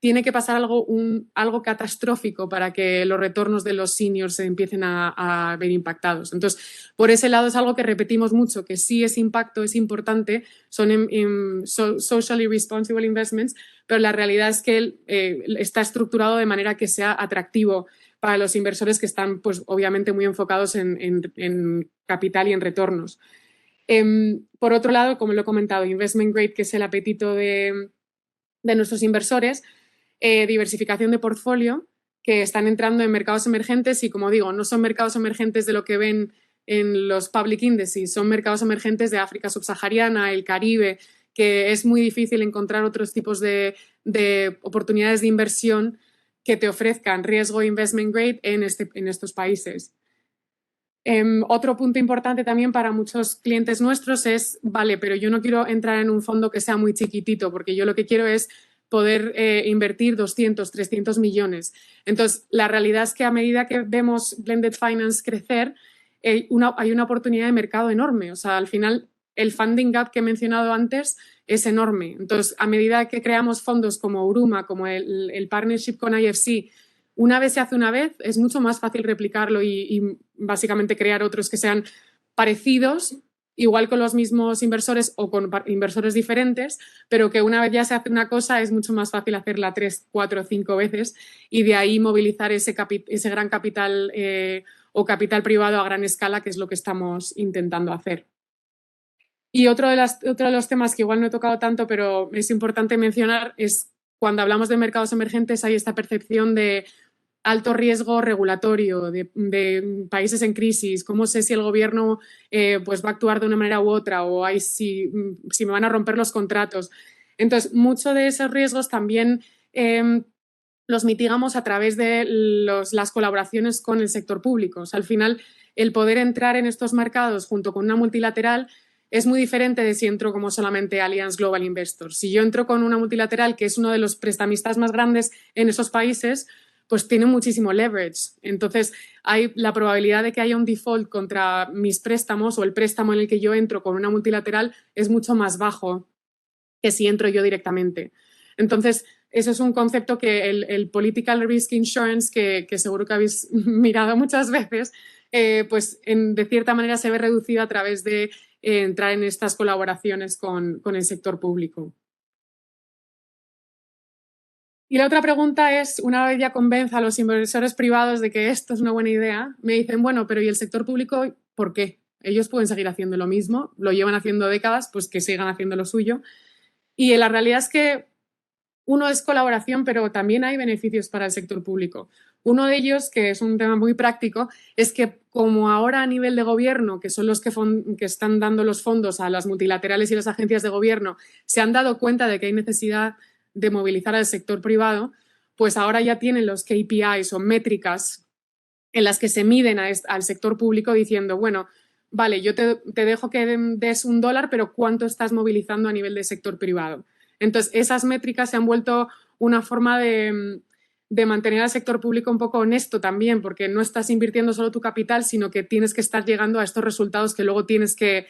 tiene que pasar algo catastrófico para que los retornos de los seniors se empiecen a ver impactados. Entonces, por ese lado es algo que repetimos mucho, que sí ese impacto es importante, son socially responsible investments, pero la realidad es que está estructurado de manera que sea atractivo para los inversores que están, pues, obviamente muy enfocados en capital y en retornos. Por otro lado, como lo he comentado, investment grade, que es el apetito de nuestros inversores, diversificación de portfolio, que están entrando en mercados emergentes y, como digo, no son mercados emergentes de lo que ven en los public indices, son mercados emergentes de África subsahariana, el Caribe, que es muy difícil encontrar otros tipos de oportunidades de inversión que te ofrezcan riesgo investment grade en estos países. Otro punto importante también para muchos clientes nuestros es, vale, pero yo no quiero entrar en un fondo que sea muy chiquitito, porque yo lo que quiero es poder invertir 200, 300 millones. Entonces, la realidad es que a medida que vemos Blended Finance crecer, hay una oportunidad de mercado enorme. O sea, al final, el funding gap que he mencionado antes es enorme. Entonces, a medida que creamos fondos como Uruma, como el partnership con IFC, una vez se hace una vez, es mucho más fácil replicarlo y básicamente crear otros que sean parecidos, igual con los mismos inversores o con inversores diferentes, pero que una vez ya se hace una cosa es mucho más fácil hacerla 3, 4, 5 veces y de ahí movilizar ese gran capital o capital privado a gran escala, que es lo que estamos intentando hacer. Y otro de los temas que igual no he tocado tanto, pero es importante mencionar, es cuando hablamos de mercados emergentes hay esta percepción de alto riesgo regulatorio, de países en crisis, cómo sé si el gobierno pues va a actuar de una manera u otra o si me van a romper los contratos. Entonces, muchos de esos riesgos también los mitigamos a través de las colaboraciones con el sector público. O sea, al final, el poder entrar en estos mercados junto con una multilateral es muy diferente de si entro como solamente Allianz Global Investors. Si yo entro con una multilateral, que es uno de los prestamistas más grandes en esos países, pues tiene muchísimo leverage. Entonces, hay la probabilidad de que haya un default contra mis préstamos o el préstamo en el que yo entro con una multilateral es mucho más bajo que si entro yo directamente. Entonces, eso es un concepto que el Political Risk Insurance, que seguro que habéis mirado muchas veces, pues de cierta manera se ve reducido a través de entrar en estas colaboraciones con el sector público. Y la otra pregunta es, una vez ya convenza a los inversores privados de que esto es una buena idea, me dicen, bueno, pero ¿y el sector público por qué? Ellos pueden seguir haciendo lo mismo, lo llevan haciendo décadas, pues que sigan haciendo lo suyo. Y la realidad es que Uno es colaboración, pero también hay beneficios para el sector público. Uno de ellos, que es un tema muy práctico, es que como ahora a nivel de gobierno, que son los que están dando los fondos a las multilaterales y las agencias de gobierno, se han dado cuenta de que hay necesidad de movilizar al sector privado, pues ahora ya tienen los KPIs o métricas en las que se miden al sector público diciendo, bueno, vale, yo te dejo que des $1, pero ¿cuánto estás movilizando a nivel de sector privado? Entonces, esas métricas se han vuelto una forma de mantener al sector público un poco honesto también, porque no estás invirtiendo solo tu capital, sino que tienes que estar llegando a estos resultados que luego tienes que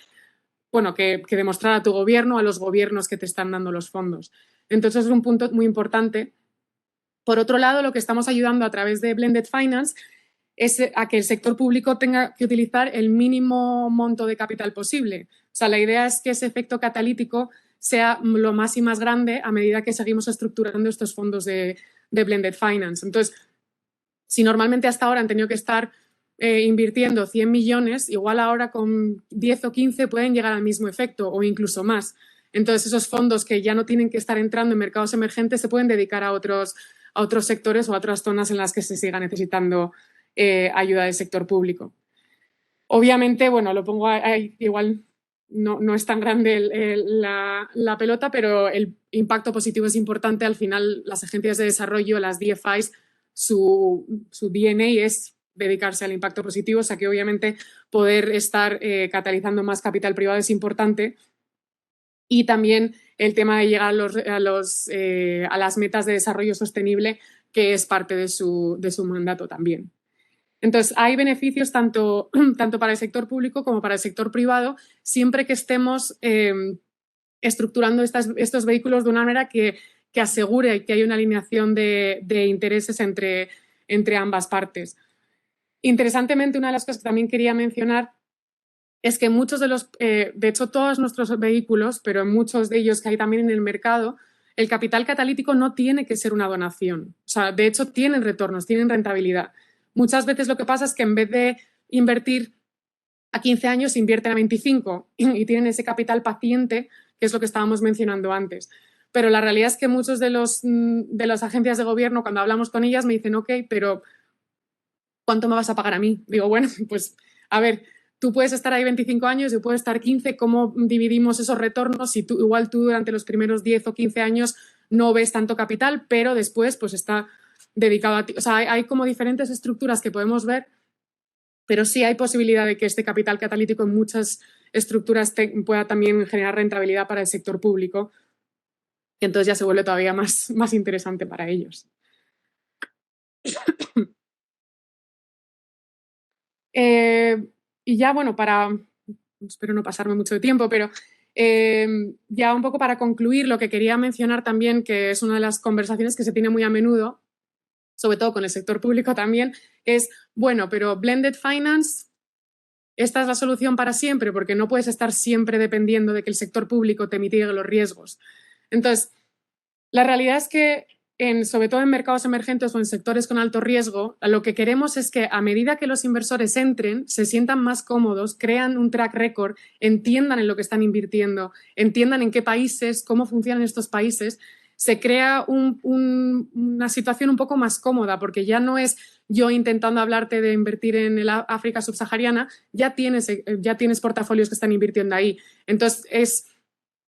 demostrar a tu gobierno, a los gobiernos que te están dando los fondos. Entonces, es un punto muy importante. Por otro lado, lo que estamos ayudando a través de Blended Finance es a que el sector público tenga que utilizar el mínimo monto de capital posible. O sea, la idea es que ese efecto catalítico sea lo más y más grande a medida que seguimos estructurando estos fondos de Blended Finance. Entonces, si normalmente hasta ahora han tenido que estar invirtiendo 100 millones, igual ahora con 10 o 15 pueden llegar al mismo efecto o incluso más. Entonces, esos fondos que ya no tienen que estar entrando en mercados emergentes se pueden dedicar a otros sectores o a otras zonas en las que se siga necesitando ayuda del sector público. Obviamente, bueno, lo pongo ahí, igual no es tan grande la pelota, pero el impacto positivo es importante. Al final, las agencias de desarrollo, las DFIs, su DNA es dedicarse al impacto positivo, o sea que obviamente poder estar catalizando más capital privado es importante. Y también el tema de llegar a las metas de desarrollo sostenible, que es parte de su mandato también. Entonces, hay beneficios tanto para el sector público como para el sector privado, siempre que estemos estructurando estos vehículos de una manera que asegure que hay una alineación de intereses entre ambas partes. Interesantemente, una de las cosas que también quería mencionar es que muchos de hecho todos nuestros vehículos, pero en muchos de ellos que hay también en el mercado, el capital catalítico no tiene que ser una donación. O sea, de hecho tienen retornos, tienen rentabilidad. Muchas veces lo que pasa es que en vez de invertir a 15 años, invierten a 25 y tienen ese capital paciente, que es lo que estábamos mencionando antes. Pero la realidad es que muchos de las agencias de gobierno, cuando hablamos con ellas, me dicen, ok, pero ¿cuánto me vas a pagar a mí? Digo, bueno, pues a ver, tú puedes estar ahí 25 años, yo puedo estar 15, ¿cómo dividimos esos retornos? Si igual tú durante los primeros 10 o 15 años no ves tanto capital, pero después pues está dedicado a ti. O sea, hay como diferentes estructuras que podemos ver, pero sí hay posibilidad de que este capital catalítico en muchas estructuras pueda también generar rentabilidad para el sector público, y entonces ya se vuelve todavía más interesante para ellos. Y ya, bueno, espero no pasarme mucho de tiempo, pero ya un poco para concluir, lo que quería mencionar también, que es una de las conversaciones que se tiene muy a menudo, sobre todo con el sector público también, es, bueno, pero Blended Finance, esta es la solución para siempre, porque no puedes estar siempre dependiendo de que el sector público te mitigue los riesgos. Entonces, la realidad es que, sobre todo en mercados emergentes o en sectores con alto riesgo, lo que queremos es que a medida que los inversores entren, se sientan más cómodos, crean un track record, entiendan en lo que están invirtiendo, entiendan en qué países, cómo funcionan estos países, se crea una situación un poco más cómoda, porque ya no es yo intentando hablarte de invertir en el África subsahariana, ya tienes portafolios que están invirtiendo ahí. Entonces, es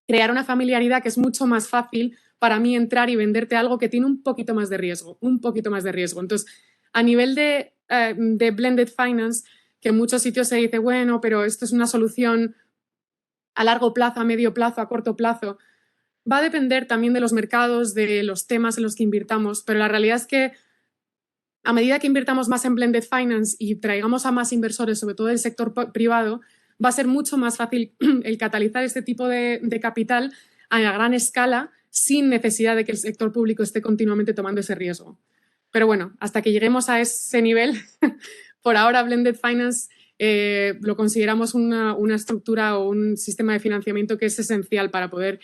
crear una familiaridad que es mucho más fácil para mí entrar y venderte algo que tiene un poquito más de riesgo, un poquito más de riesgo. Entonces, a nivel de blended finance, que en muchos sitios se dice, bueno, pero esto es una solución a largo plazo, a medio plazo, a corto plazo, va a depender también de los mercados, de los temas en los que invirtamos, pero la realidad es que a medida que invirtamos más en blended finance y traigamos a más inversores, sobre todo del sector privado, va a ser mucho más fácil el catalizar este tipo de capital a gran escala sin necesidad de que el sector público esté continuamente tomando ese riesgo. Pero bueno, hasta que lleguemos a ese nivel, por ahora Blended Finance lo consideramos una estructura o un sistema de financiamiento que es esencial para poder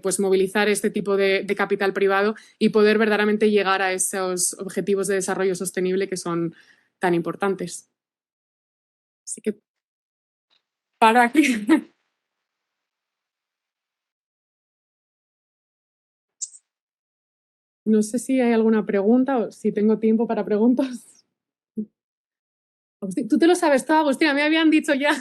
pues movilizar este tipo de capital privado y poder verdaderamente llegar a esos objetivos de desarrollo sostenible que son tan importantes. Así que paro aquí. No sé si hay alguna pregunta o si tengo tiempo para preguntas. Agustín, tú te lo sabes todo, Agustín, a mí me habían dicho ya.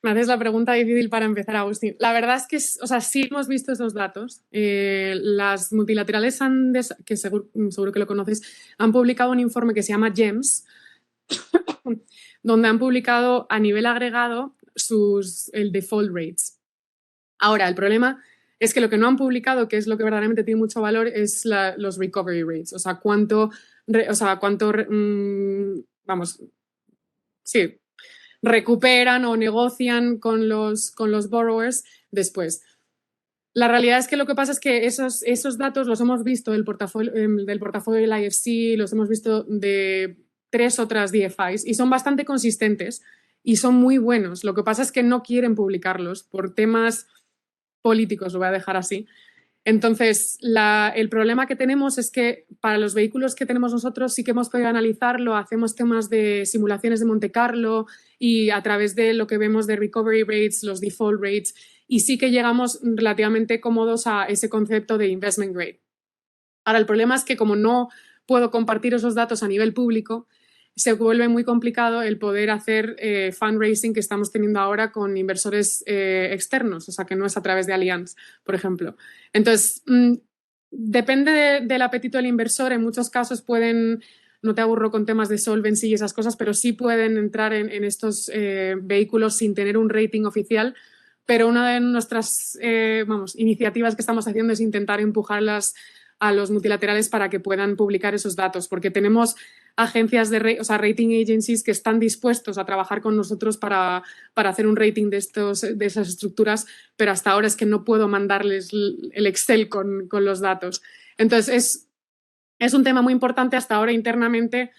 Me haces la pregunta difícil para empezar, Agustín. La verdad es que, o sea, sí hemos visto esos datos. Las multilaterales que seguro que lo conoces, han publicado un informe que se llama GEMS, donde han publicado a nivel agregado el default rates. Ahora, el problema es que lo que no han publicado, que es lo que verdaderamente tiene mucho valor, es los recovery rates. O sea, vamos, sí, recuperan o negocian con los borrowers después. La realidad es que lo que pasa es que esos datos los hemos visto del portafolio del IFC, los hemos visto de 3 otras DFIs y son bastante consistentes y son muy buenos. Lo que pasa es que no quieren publicarlos por temas políticos, lo voy a dejar así. Entonces, el problema que tenemos es que para los vehículos que tenemos nosotros sí que hemos podido analizarlo, hacemos temas de simulaciones de Monte Carlo y a través de lo que vemos de recovery rates, los default rates, y sí que llegamos relativamente cómodos a ese concepto de investment grade. Ahora, el problema es que como no puedo compartir esos datos a nivel público, se vuelve muy complicado el poder hacer fundraising que estamos teniendo ahora con inversores externos, o sea, que no es a través de Allianz, por ejemplo. Entonces, depende del apetito del inversor. En muchos casos no te aburro con temas de solvency y esas cosas, pero sí pueden entrar en estos vehículos sin tener un rating oficial. Pero una de nuestras iniciativas que estamos haciendo es intentar empujarlas a los multilaterales para que puedan publicar esos datos, porque tenemos agencias rating agencies que están dispuestos a trabajar con nosotros para hacer un rating de esas estructuras, pero hasta ahora es que no puedo mandarles el Excel con los datos. Entonces, es un tema muy importante hasta ahora internamente.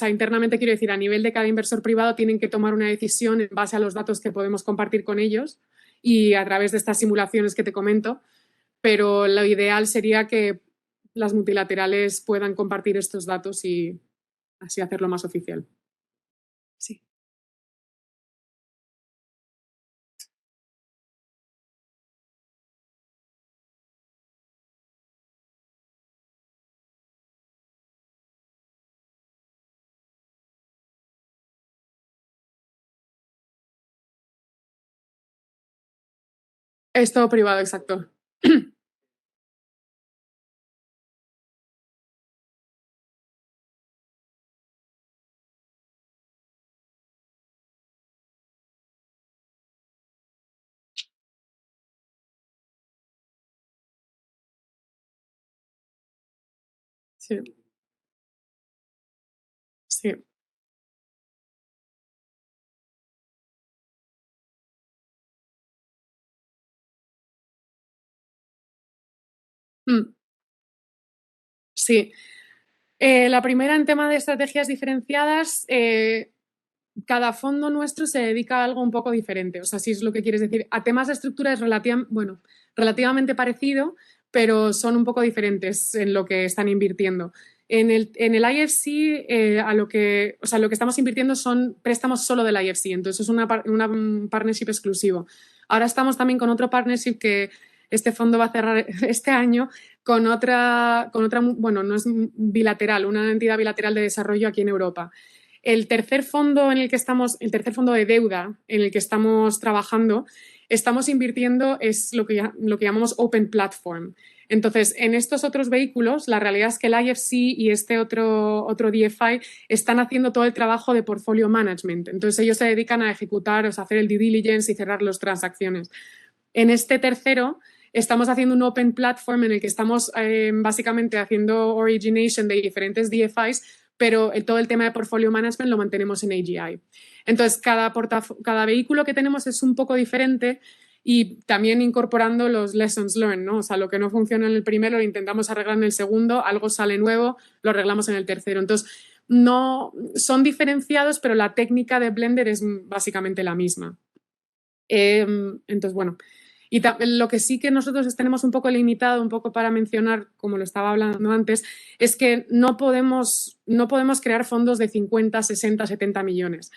Internamente quiero decir, a nivel de cada inversor privado tienen que tomar una decisión en base a los datos que podemos compartir con ellos y a través de estas simulaciones que te comento, pero lo ideal sería que las multilaterales puedan compartir estos datos y así hacerlo más oficial. Sí. Es todo privado, exacto. Sí. Sí. Sí. La primera, en tema de estrategias diferenciadas, cada fondo nuestro se dedica a algo un poco diferente. O sea, si es lo que quieres decir. A temas de estructura es relativamente parecido, pero son un poco diferentes en lo que están invirtiendo. En el IFC, lo que estamos invirtiendo son préstamos solo del IFC, entonces es un partnership exclusivo. Ahora estamos también con otro partnership que este fondo va a cerrar este año con otra, no es bilateral, una entidad bilateral de desarrollo aquí en Europa. El tercer fondo de deuda en el que estamos trabajando, estamos invirtiendo es lo que llamamos Open Platform. Entonces, en estos otros vehículos, la realidad es que el IFC y este otro DFI están haciendo todo el trabajo de portfolio management. Entonces, ellos se dedican a ejecutar, o sea, hacer el due diligence y cerrar las transacciones. En este tercero, estamos haciendo un Open Platform en el que estamos básicamente haciendo origination de diferentes DFIs, pero todo el tema de portfolio management lo mantenemos en AGI. Entonces, cada vehículo que tenemos es un poco diferente y también incorporando los lessons learned, ¿no? O sea, lo que no funciona en el primero lo intentamos arreglar en el segundo, algo sale nuevo, lo arreglamos en el tercero. Entonces, no son diferenciados, pero la técnica de Blender es básicamente la misma. Entonces, bueno, y lo que sí que nosotros tenemos un poco limitado, un poco para mencionar, como lo estaba hablando antes, es que no podemos crear fondos de 50, 60, 70 millones.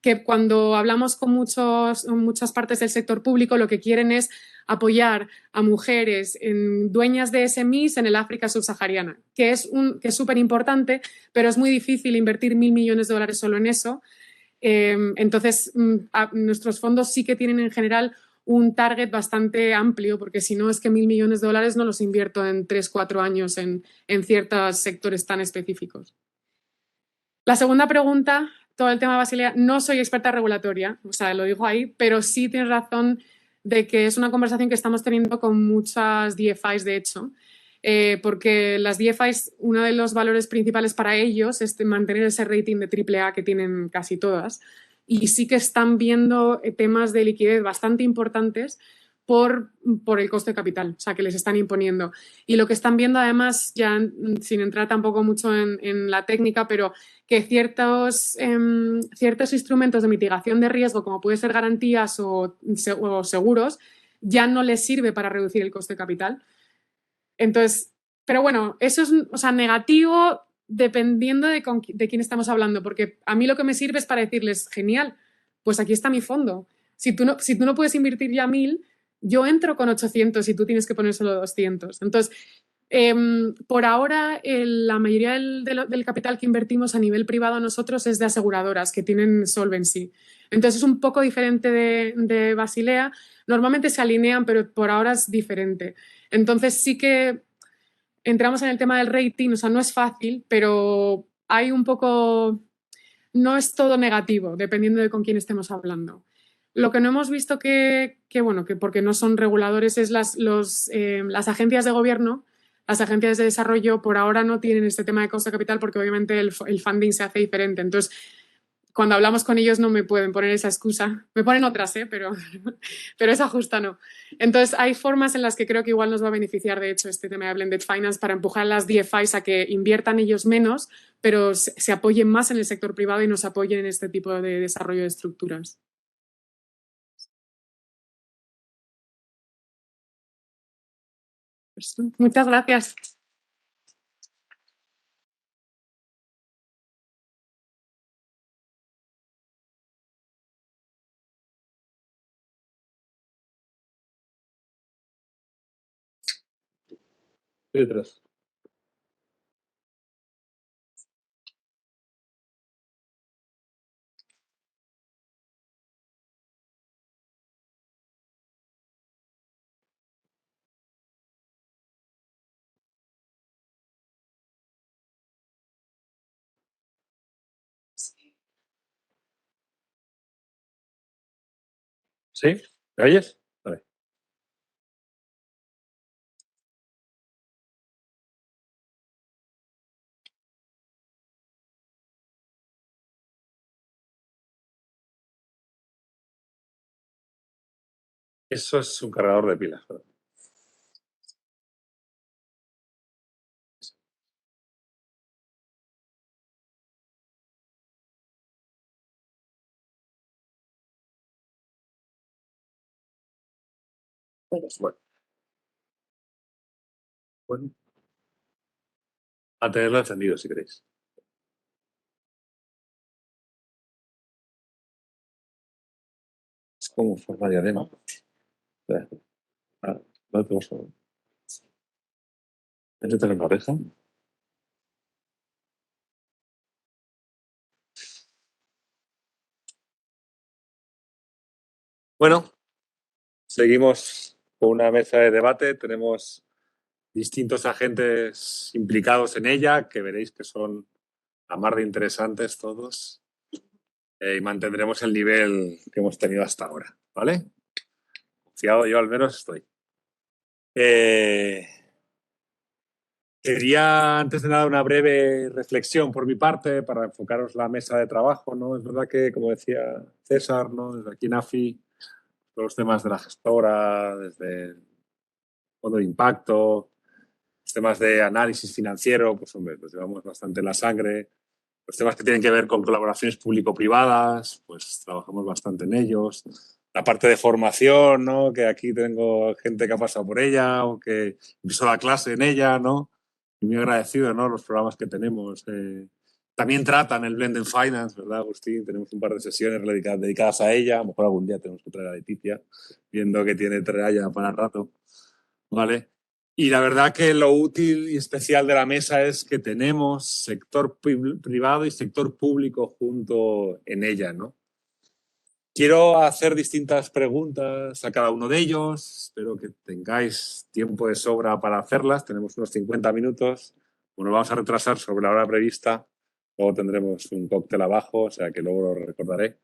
Que cuando hablamos con muchas partes del sector público, lo que quieren es apoyar a mujeres dueñas de SMEs en el África subsahariana, que es súper importante, pero es muy difícil invertir 1.000 millones de dólares solo en eso. Entonces, nuestros fondos sí que tienen en general un target bastante amplio, porque si no es que 1.000 millones de dólares no los invierto en 3, 4 años en ciertos sectores tan específicos. La segunda pregunta, todo el tema de Basilea, no soy experta regulatoria, o sea, lo digo ahí, pero sí tienes razón de que es una conversación que estamos teniendo con muchas DFIs, de hecho, porque las DFIs, uno de los valores principales para ellos es mantener ese rating de AAA que tienen casi todas, y sí que están viendo temas de liquidez bastante importantes por el coste de capital, o sea, que les están imponiendo. Y lo que están viendo, además, ya sin entrar tampoco mucho en la técnica, pero que ciertos instrumentos de mitigación de riesgo, como puede ser garantías o seguros, ya no les sirve para reducir el coste de capital. Entonces, pero bueno, eso es, o sea, negativo dependiendo de quién estamos hablando, porque a mí lo que me sirve es para decirles, genial, pues aquí está mi fondo. Si tú no puedes invertir ya 1.000, yo entro con 800 y tú tienes que poner solo 200. Entonces, por ahora, la mayoría del capital que invertimos a nivel privado nosotros es de aseguradoras que tienen solvency. Entonces, es un poco diferente de Basilea. Normalmente se alinean, pero por ahora es diferente. Entonces, sí que entramos en el tema del rating, o sea, no es fácil, pero hay un poco... No es todo negativo, dependiendo de con quién estemos hablando. Lo que no hemos visto bueno, que porque no son reguladores es las agencias de gobierno, las agencias de desarrollo por ahora no tienen este tema de coste de capital porque obviamente el funding se hace diferente. Entonces, cuando hablamos con ellos no me pueden poner esa excusa. Me ponen otras, pero esa justa no. Entonces, hay formas en las que creo que igual nos va a beneficiar, de hecho, este tema de Blended Finance para empujar a las DFIs a que inviertan ellos menos, pero se apoyen más en el sector privado y nos apoyen en este tipo de desarrollo de estructuras. Pues, muchas gracias. Detrás. ¿Sí? ¿Me oyes? Vale. Eso es un cargador de pilas. Bueno. A tenerlo encendido si queréis. Es como forma de diadema. No tengo solo. Métetelo en la oreja. Bueno, seguimos con una mesa de debate. Tenemos distintos agentes implicados en ella, que veréis que son a más de interesantes todos. Y mantendremos el nivel que hemos tenido hasta ahora, ¿vale? Confiado, yo al menos estoy. Quería, antes de nada, una breve reflexión por mi parte para enfocaros la mesa de trabajo, ¿no? Es verdad que, como decía César, ¿no? Desde aquí en AFI todos los temas de la gestora, desde el fondo de impacto, los temas de análisis financiero, pues hombre, los llevamos bastante en la sangre. Los temas que tienen que ver con colaboraciones público-privadas, pues trabajamos bastante en ellos. La parte de formación, ¿no? Que aquí tengo gente que ha pasado por ella o que hizo la clase en ella, ¿no? Y muy agradecido, ¿no? Los programas que tenemos. También tratan el Blended Finance, ¿verdad, Agustín? Tenemos un par de sesiones dedicadas a ella. A lo mejor algún día tenemos que traer a Leticia, viendo que tiene tralla para el rato, ¿vale? Y la verdad que lo útil y especial de la mesa es que tenemos sector privado y sector público junto en ella, ¿no? Quiero hacer distintas preguntas a cada uno de ellos. Espero que tengáis tiempo de sobra para hacerlas. Tenemos unos 50 minutos. Bueno, vamos a retrasar sobre la hora prevista. Luego tendremos un cóctel abajo, o sea que luego lo recordaré.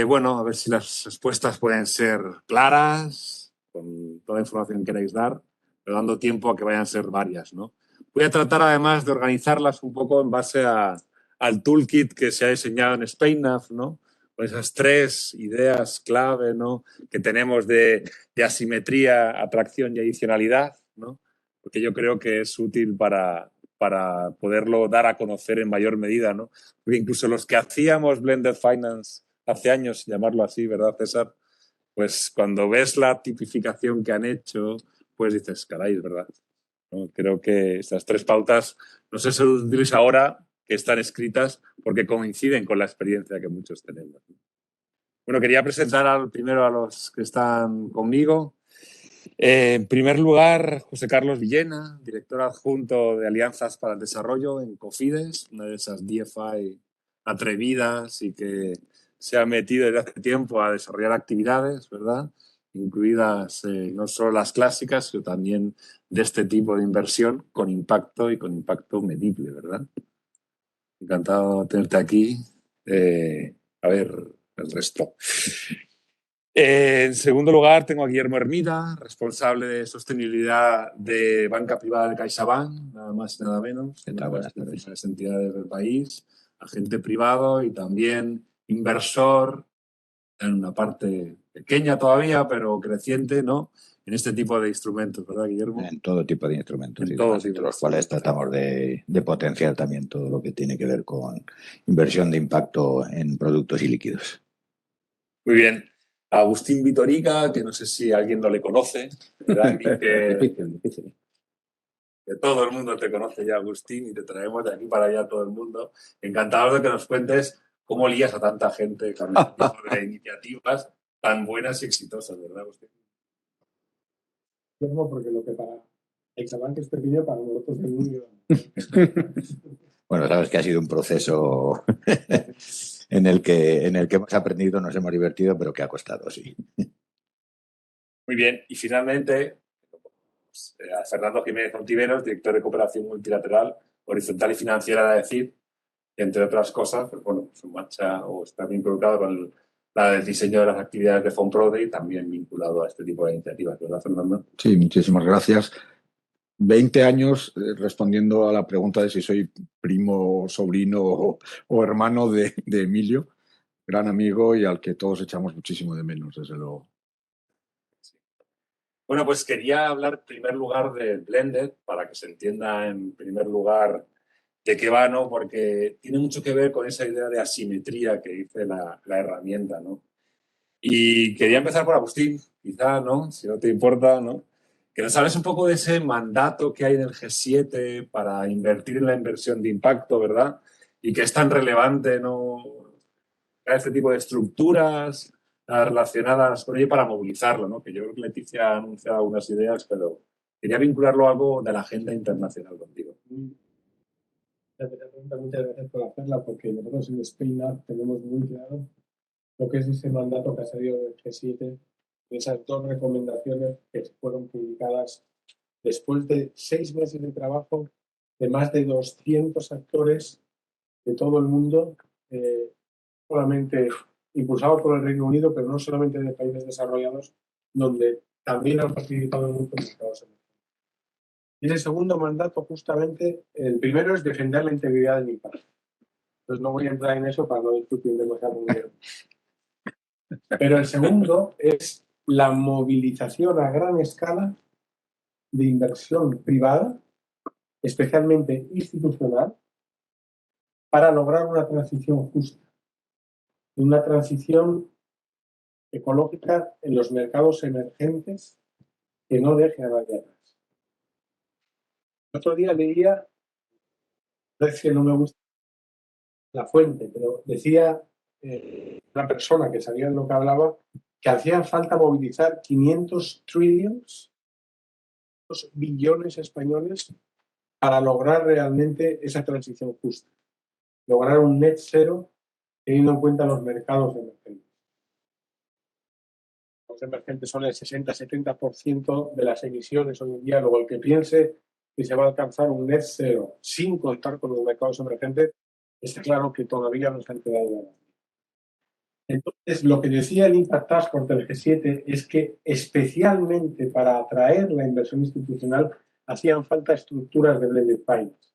Bueno, a ver si las respuestas pueden ser claras, con toda la información que queráis dar, pero dando tiempo a que vayan a ser varias, ¿no? Voy a tratar además de organizarlas un poco en base al toolkit que se ha diseñado en SpainNav, ¿no? Con esas 3 ideas clave, ¿no? Que tenemos de asimetría, atracción y adicionalidad, ¿no? Porque yo creo que es útil para poderlo dar a conocer en mayor medida, ¿no? Porque incluso los que hacíamos Blended Finance hace años, llamarlo así, ¿verdad, César? Pues cuando ves la tipificación que han hecho, pues dices, caray, es verdad, ¿no? Creo que estas 3 pautas no sé si son útiles ahora que están escritas porque coinciden con la experiencia que muchos tenemos. Bueno, quería presentar primero a los que están conmigo. En primer lugar, José Carlos Villena, director adjunto de Alianzas para el Desarrollo en Cofides, una de esas DFI atrevidas y que se ha metido desde hace tiempo a desarrollar actividades, ¿verdad? Incluidas no solo las clásicas, sino también de este tipo de inversión con impacto y con impacto medible, ¿verdad? Encantado de tenerte aquí. A ver, el resto. En segundo lugar, tengo a Guillermo Hermida, responsable de sostenibilidad de banca privada de CaixaBank, nada más y nada menos. ¿Qué tal? Buenas tardes. Las entidades del país, agente privado y también inversor en una parte pequeña todavía, pero creciente, ¿no? En este tipo de instrumentos, ¿verdad, Guillermo? En todo tipo de instrumentos, En y todo demás, tipo entre de los cuales tratamos de potenciar también todo lo que tiene que ver con inversión de impacto en productos y líquidos. Muy bien. Agustín Vitorica, que no sé si alguien no le conoce, ¿verdad? Difícil. Que todo el mundo te conoce ya, Agustín, y te traemos de aquí para allá todo el mundo. Encantados de que nos cuentes cómo lías a tanta gente con este tipo de iniciativas tan buenas y exitosas, ¿verdad, Agustín? Porque lo que para CaixaBank es pequeño, para nosotros es muy grande. Bueno, sabes que ha sido un proceso en el que hemos aprendido, nos hemos divertido, pero que ha costado, sí. Muy bien. Y finalmente, a Fernando Jiménez Ontiveros, director de Cooperación Multilateral, Horizontal y Financiera de ADECID, que entre otras cosas, pues bueno, su marcha o está bien involucrado con el diseño de las actividades de FONPRODE y también vinculado a este tipo de iniciativas, ¿verdad, Fernando? Sí, muchísimas gracias. 20 años respondiendo a la pregunta de si soy primo, sobrino o hermano de Emilio, gran amigo y al que todos echamos muchísimo de menos, desde luego. Bueno, pues quería hablar en primer lugar de Blended, para que se entienda en primer lugar de qué va, ¿no? Porque tiene mucho que ver con esa idea de asimetría que dice la herramienta, ¿no? Y quería empezar por Agustín, quizá, ¿no? Si no te importa, ¿no? Que nos hables un poco de ese mandato que hay en el G7 para invertir en la inversión de impacto, ¿verdad? Y que es tan relevante, ¿no? Este tipo de estructuras relacionadas con ello para movilizarlo, ¿no? Que yo creo que Leticia ha anunciado algunas ideas, pero quería vincularlo a algo de la agenda internacional contigo. Muchas gracias por hacerla, porque nosotros en SpainNav tenemos muy claro lo que es ese mandato que ha salido del G7, esas 2 recomendaciones que fueron publicadas después de 6 meses de trabajo de más de 200 actores de todo el mundo, solamente impulsados por el Reino Unido, pero no solamente de países desarrollados, donde también han participado muchos mercados emergentes. Y ese segundo mandato, justamente, el primero es defender la integridad del impacto. Entonces no voy a entrar en eso para no discutir demasiado dinero. Pero el segundo es la movilización a gran escala de inversión privada, especialmente institucional, para lograr una transición justa, una transición ecológica en los mercados emergentes que no deje a nadie atrás. El otro día leía, es que no me gusta la fuente, pero decía una persona que sabía de lo que hablaba, que hacía falta movilizar 500 trillions, billones españoles, para lograr realmente esa transición justa, lograr un net cero teniendo en cuenta los mercados emergentes. Los emergentes son el 60-70% de las emisiones hoy en día. Luego, el que piense que se va a alcanzar un net cero sin contar con los mercados emergentes, está claro que todavía no se han quedado nada. Entonces, lo que decía el Impact Task Force del G7 es que, especialmente para atraer la inversión institucional, hacían falta estructuras de blended finance.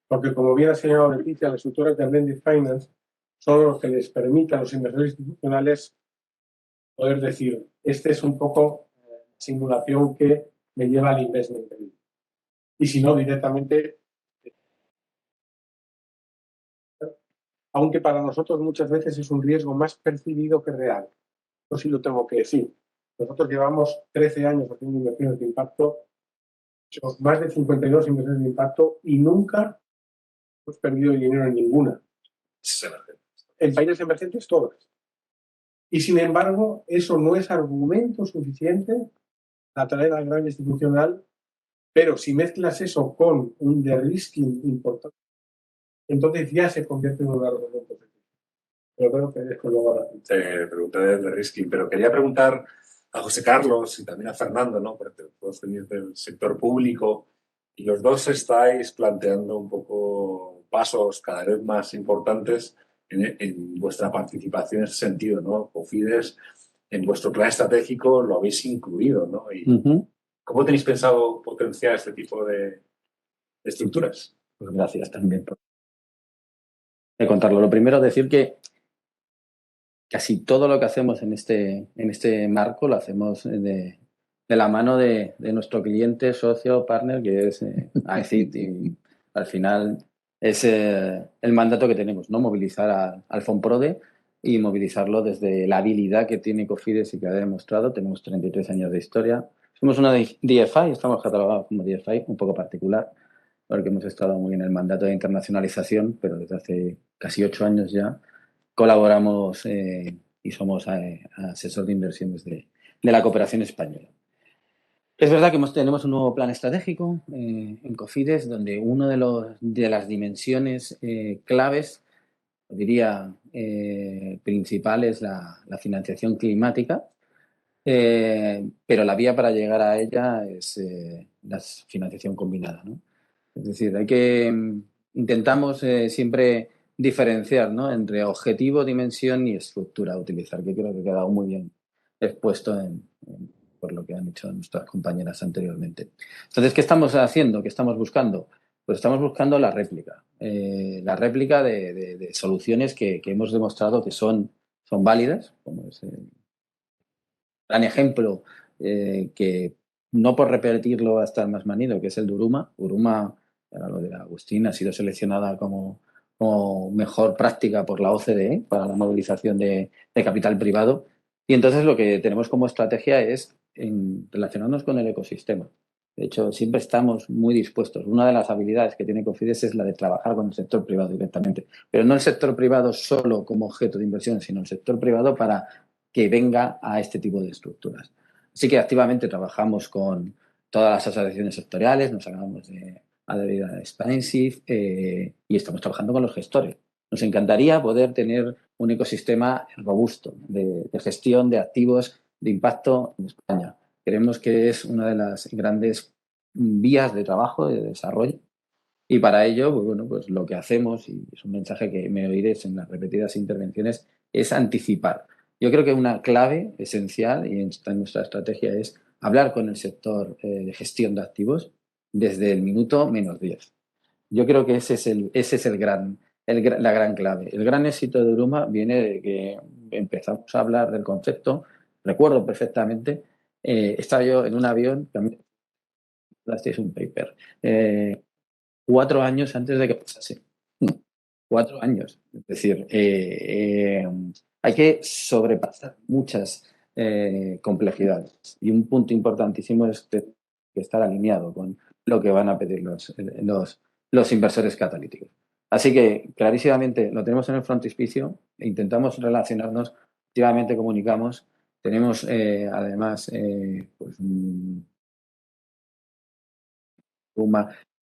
Porque, como bien ha señalado Leticia, las estructuras de blended finance son los que les permiten a los inversores institucionales poder decir, este es un poco simulación que me lleva al investment grade. Y si no, directamente, aunque para nosotros muchas veces es un riesgo más percibido que real. Eso sí lo tengo que decir. Nosotros llevamos 13 años haciendo inversiones de impacto, más de 52 inversiones de impacto y nunca hemos perdido dinero en ninguna. En países emergentes, todas. Y sin embargo, eso no es argumento suficiente para atraer al gran institucional, pero si mezclas eso con un de-risking importante, entonces ya se convierte en un argumento. Pero creo que esto luego ahora. Te pregunté de risking, pero quería preguntar a José Carlos y también a Fernando, ¿no? Porque todos venís del sector público y los dos estáis planteando un poco pasos cada vez más importantes en vuestra participación en ese sentido, ¿no? Cofides, en vuestro plan estratégico lo habéis incluido, ¿no? Y ¿cómo tenéis pensado potenciar este tipo de estructuras? Pues gracias también por contarlo. Lo primero, decir que casi todo lo que hacemos en este marco lo hacemos de la mano de nuestro cliente, socio, partner, que es AECIT. Y al final es el mandato que tenemos, ¿no? Movilizar al FONPRODE y movilizarlo desde la habilidad que tiene Cofides y que ha demostrado. Tenemos 33 años de historia. Somos una DFI, estamos catalogados como DFI, un poco particular, porque hemos estado muy en el mandato de internacionalización, pero desde hace casi 8 años ya colaboramos y somos asesor de inversiones de la cooperación española. Es verdad que tenemos un nuevo plan estratégico en Cofides, donde una de las dimensiones claves, diría principal, es la financiación climática, pero la vía para llegar a ella es la financiación combinada, ¿no? Es decir, intentamos siempre diferenciar, ¿no? Entre objetivo, dimensión y estructura a utilizar, que creo que ha quedado muy bien expuesto por lo que han hecho nuestras compañeras anteriormente. Entonces, ¿qué estamos haciendo? ¿Qué estamos buscando? Pues estamos buscando la réplica de soluciones que hemos demostrado que son válidas, como es el gran ejemplo que, no por repetirlo hasta el más manido, que es el de Uruma. Uruma, para lo de Agustín, ha sido seleccionada como mejor práctica por la OCDE para la movilización de capital privado. Y entonces lo que tenemos como estrategia es relacionarnos con el ecosistema. De hecho, siempre estamos muy dispuestos. Una de las habilidades que tiene Cofides es la de trabajar con el sector privado directamente. Pero no el sector privado solo como objeto de inversión, sino el sector privado para que venga a este tipo de estructuras. Así que activamente trabajamos con todas las asociaciones sectoriales, nos acabamos de adherir a Expansive y estamos trabajando con los gestores. Nos encantaría poder tener un ecosistema robusto de gestión de activos de impacto en España. Creemos que es una de las grandes vías de trabajo, de desarrollo. Y para ello, pues bueno, pues lo que hacemos, y es un mensaje que me oiréis en las repetidas intervenciones, es anticipar. Yo creo que una clave esencial y en nuestra estrategia es hablar con el sector de gestión de activos desde el minuto -10. Yo creo que ese es la gran clave. El gran éxito de Uruma viene de que empezamos a hablar del concepto, recuerdo perfectamente, estaba yo en un avión, también es un paper, 4 años antes de que pasase. 4 años. Es decir, hay que sobrepasar muchas complejidades. Y un punto importantísimo es estar alineado con lo que van a pedir los inversores catalíticos. Así que clarísimamente lo tenemos en el frontispicio e intentamos relacionarnos, activamente comunicamos. Tenemos además pues,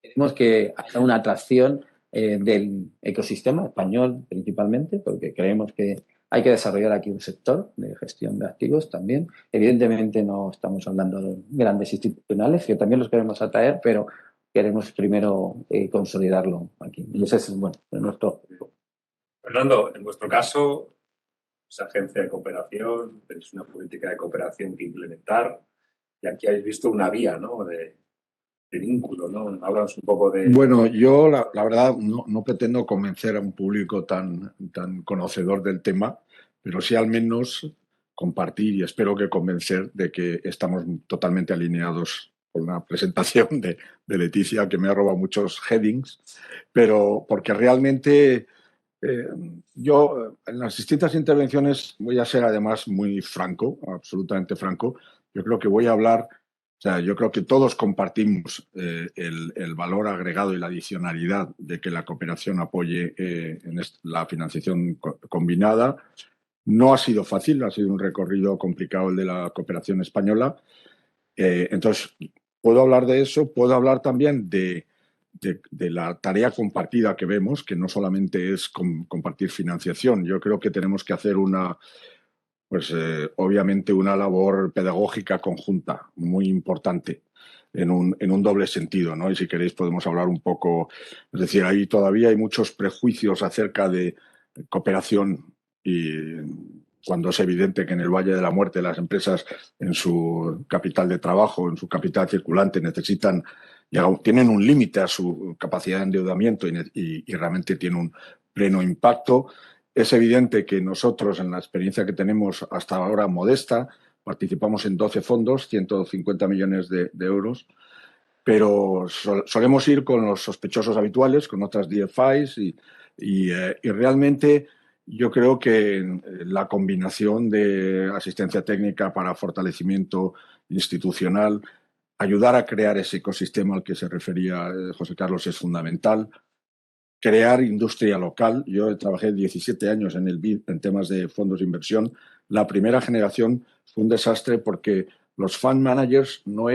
tenemos que hacer una atracción del ecosistema español principalmente, porque creemos que hay que desarrollar aquí un sector de gestión de activos también. Evidentemente no estamos hablando de grandes institucionales, que también los queremos atraer, pero queremos primero consolidarlo aquí. Y ese es, bueno, nuestro objetivo. Fernando, en vuestro caso, esa agencia de cooperación, tenéis una política de cooperación que implementar y aquí habéis visto una vía, ¿no? de vínculo, ¿no? Háblanos un poco de... Bueno, yo la verdad no pretendo convencer a un público tan conocedor del tema, pero sí al menos compartir y espero que convencer de que estamos totalmente alineados con una presentación de Leticia que me ha robado muchos headings, pero porque realmente yo en las distintas intervenciones voy a ser además muy franco, absolutamente franco. Yo creo que voy a hablar, o sea, yo creo que todos compartimos el valor agregado y la adicionalidad de que la cooperación apoye en la financiación combinada. No ha sido fácil, ha sido un recorrido complicado el de la cooperación española. Entonces, puedo hablar de eso, puedo hablar también de la tarea compartida que vemos, que no solamente es compartir financiación. Yo creo que tenemos que hacer obviamente una labor pedagógica conjunta muy importante en un doble sentido, ¿no? Y si queréis podemos hablar un poco, es decir, ahí todavía hay muchos prejuicios acerca de cooperación y cuando es evidente que en el Valle de la Muerte las empresas en su capital de trabajo, en su capital circulante tienen un límite a su capacidad de endeudamiento y realmente tiene un pleno impacto. Es evidente que nosotros, en la experiencia que tenemos hasta ahora modesta, participamos en 12 fondos, 150 millones de euros, pero solemos ir con los sospechosos habituales, con otras DFIs y realmente yo creo que la combinación de asistencia técnica para fortalecimiento institucional, ayudar a crear ese ecosistema al que se refería José Carlos es fundamental. Crear industria local. Yo trabajé 17 años en el BID en temas de fondos de inversión. La primera generación fue un desastre porque los fund managers no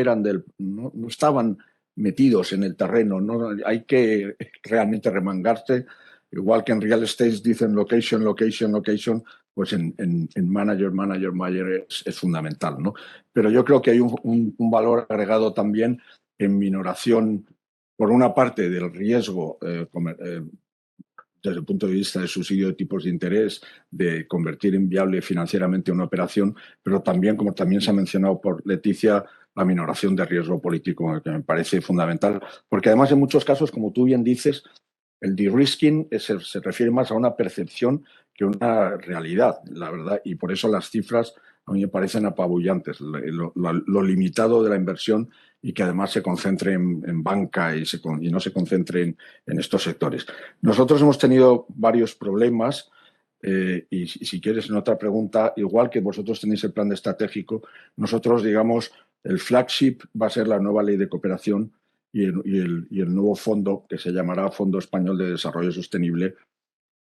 estaban metidos en el terreno. Hay que realmente remangarse. Igual que en real estate dicen location, location, location, pues en manager es fundamental, ¿no? Pero yo creo que hay un valor agregado también en minoración, por una parte, del riesgo desde el punto de vista de subsidio de tipos de interés, de convertir en viable financieramente una operación, pero también, como también se ha mencionado por Leticia, la minoración de riesgo político, que me parece fundamental, porque además en muchos casos, como tú bien dices, el de-risking se refiere más a una percepción que a una realidad, la verdad, y por eso las cifras a mí me parecen apabullantes, lo limitado de la inversión y que además se concentre en banca y no se concentre en estos sectores. Nosotros hemos tenido varios problemas y si quieres en otra pregunta, igual que vosotros tenéis el plan estratégico, nosotros digamos el flagship va a ser la nueva ley de cooperación y el nuevo fondo que se llamará Fondo Español de Desarrollo Sostenible,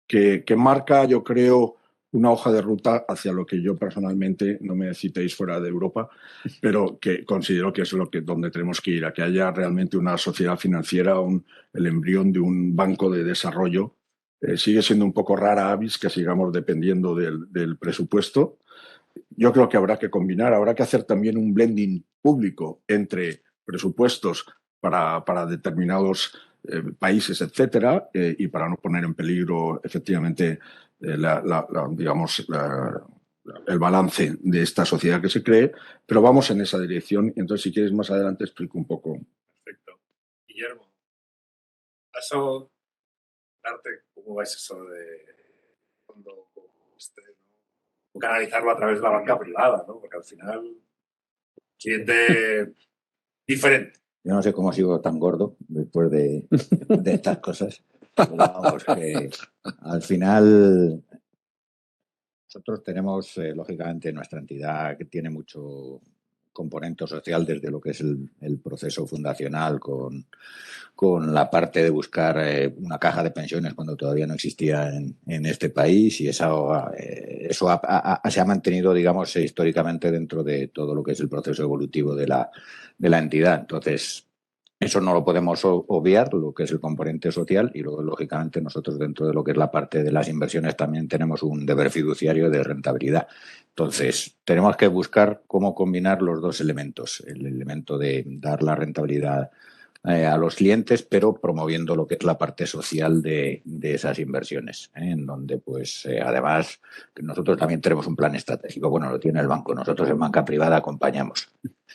que marca, yo creo, una hoja de ruta hacia lo que yo personalmente, no me citéis fuera de Europa, pero que considero que es donde tenemos que ir, a que haya realmente una sociedad financiera, el embrión de un banco de desarrollo. Sigue siendo un poco rara avis que sigamos dependiendo del presupuesto. Yo creo que habrá que combinar, habrá que hacer también un blending público entre presupuestos para determinados países, etcétera, y para no poner en peligro efectivamente el balance de esta sociedad que se cree, pero vamos en esa dirección y entonces si quieres más adelante explico un poco. Perfecto. Guillermo, paso darte cómo vais eso de fondo este, ¿no? canalizarlo a través de la banca privada, ¿no? Porque al final, cliente diferente. Yo no sé cómo sigo tan gordo después de estas cosas. Pero vamos, que al final nosotros tenemos, lógicamente, nuestra entidad que tiene mucho componente social desde lo que es el proceso fundacional con la parte de buscar una caja de pensiones cuando todavía no existía en este país y eso se ha mantenido, digamos, históricamente dentro de todo lo que es el proceso evolutivo de la entidad. Entonces, eso no lo podemos obviar, lo que es el componente social, y luego, lógicamente, nosotros dentro de lo que es la parte de las inversiones también tenemos un deber fiduciario de rentabilidad. Entonces, tenemos que buscar cómo combinar los dos elementos, el elemento de dar la rentabilidad a los clientes, pero promoviendo lo que es la parte social de esas inversiones, en donde, pues, además, nosotros también tenemos un plan estratégico. Bueno, lo tiene el banco, nosotros en banca privada acompañamos.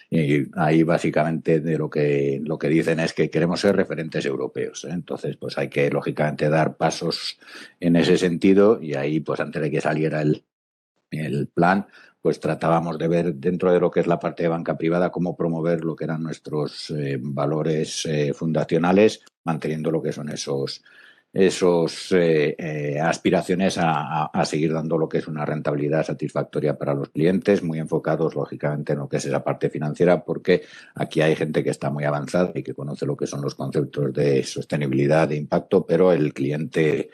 Y ahí básicamente de lo que dicen es que queremos ser referentes europeos, ¿eh? Entonces, pues hay que lógicamente dar pasos en ese sentido y ahí, pues antes de que saliera el plan, pues tratábamos de ver dentro de lo que es la parte de banca privada cómo promover lo que eran nuestros valores fundacionales, manteniendo lo que son esos aspiraciones a seguir dando lo que es una rentabilidad satisfactoria para los clientes, muy enfocados, lógicamente, en lo que es esa parte financiera, porque aquí hay gente que está muy avanzada y que conoce lo que son los conceptos de sostenibilidad, de impacto, pero el cliente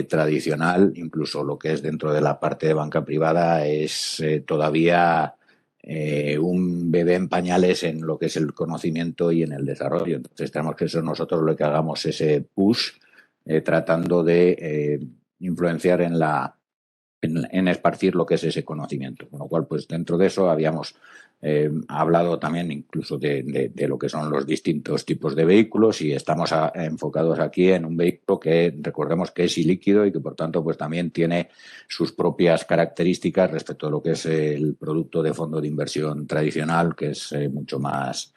tradicional, incluso lo que es dentro de la parte de banca privada, es todavía un bebé en pañales en lo que es el conocimiento y en el desarrollo. Entonces tenemos que ser nosotros lo que hagamos ese push tratando de influenciar en esparcir lo que es ese conocimiento. Con lo cual, pues dentro de eso habíamos hablado también incluso de lo que son los distintos tipos de vehículos y estamos enfocados aquí en un vehículo que recordemos que es ilíquido y que por tanto pues también tiene sus propias características respecto a lo que es el producto de fondo de inversión tradicional, que es mucho más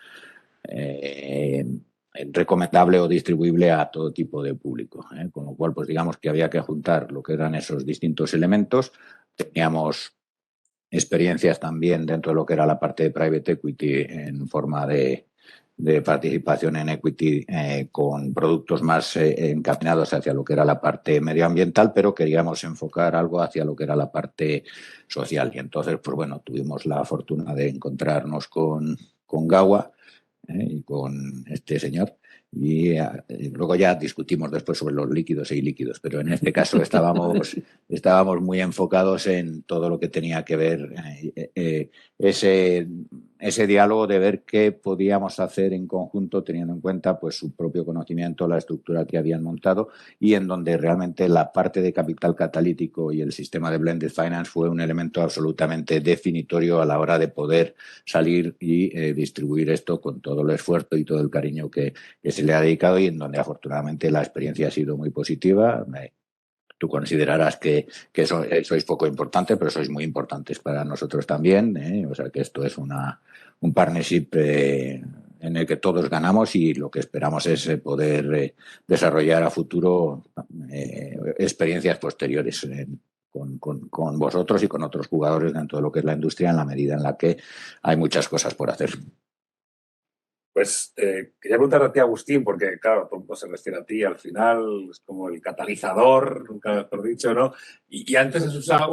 recomendable o distribuible a todo tipo de público, ¿eh? Con lo cual, pues digamos que había que juntar lo que eran esos distintos elementos. Teníamos experiencias también dentro de lo que era la parte de private equity en forma de participación en equity con productos más encaminados hacia lo que era la parte medioambiental, pero queríamos enfocar algo hacia lo que era la parte social. Y entonces, pues bueno, tuvimos la fortuna de encontrarnos con Gawa y con este señor. Y luego ya discutimos después sobre los líquidos e ilíquidos, pero en este caso estábamos muy enfocados en todo lo que tenía que ver ese diálogo de ver qué podíamos hacer en conjunto teniendo en cuenta pues su propio conocimiento, la estructura que habían montado y en donde realmente la parte de capital catalítico y el sistema de blended finance fue un elemento absolutamente definitorio a la hora de poder salir y distribuir esto con todo el esfuerzo y todo el cariño que se le ha dedicado y en donde afortunadamente la experiencia ha sido muy positiva. Tú considerarás que sois poco importante, pero sois muy importantes para nosotros también, ¿eh? O sea que esto es un partnership en el que todos ganamos y lo que esperamos es poder desarrollar a futuro experiencias posteriores con vosotros y con otros jugadores dentro de lo que es la industria en la medida en la que hay muchas cosas por hacer. Pues quería preguntarte a ti, Agustín, porque claro, todo el mundo se refiere a ti, al final es como el catalizador, nunca mejor dicho, ¿no? Y antes se usaba...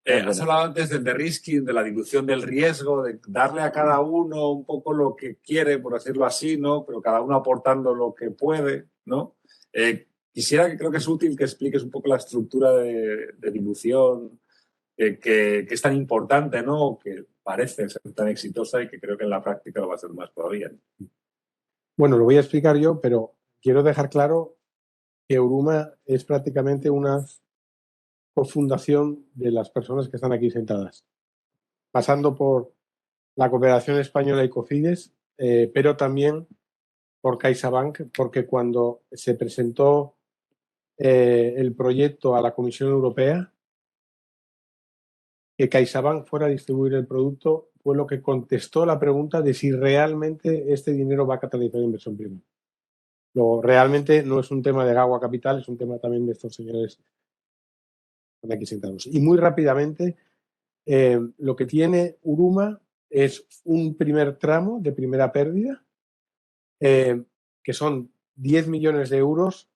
Has hablado antes del de-risking, de la dilución del riesgo, de darle a cada uno un poco lo que quiere, por decirlo así, ¿no? Pero cada uno aportando lo que puede, ¿no? Quisiera, que creo que es útil que expliques un poco la estructura de dilución que es tan importante, ¿no? Que parece ser tan exitosa y que creo que en la práctica lo va a ser más todavía. Bueno, lo voy a explicar yo, pero quiero dejar claro que Euruma es prácticamente una cofundación de las personas que están aquí sentadas, pasando por la Cooperación Española y Cofides, pero también por CaixaBank, porque cuando se presentó el proyecto a la Comisión Europea, que CaixaBank fuera a distribuir el producto fue lo que contestó la pregunta de si realmente este dinero va a catalizar inversión privada. Realmente no es un tema de Gagua Capital, es un tema también de estos señores aquí sentados. Y muy rápidamente, lo que tiene Uruma es un primer tramo de primera pérdida, que son 10 millones de euros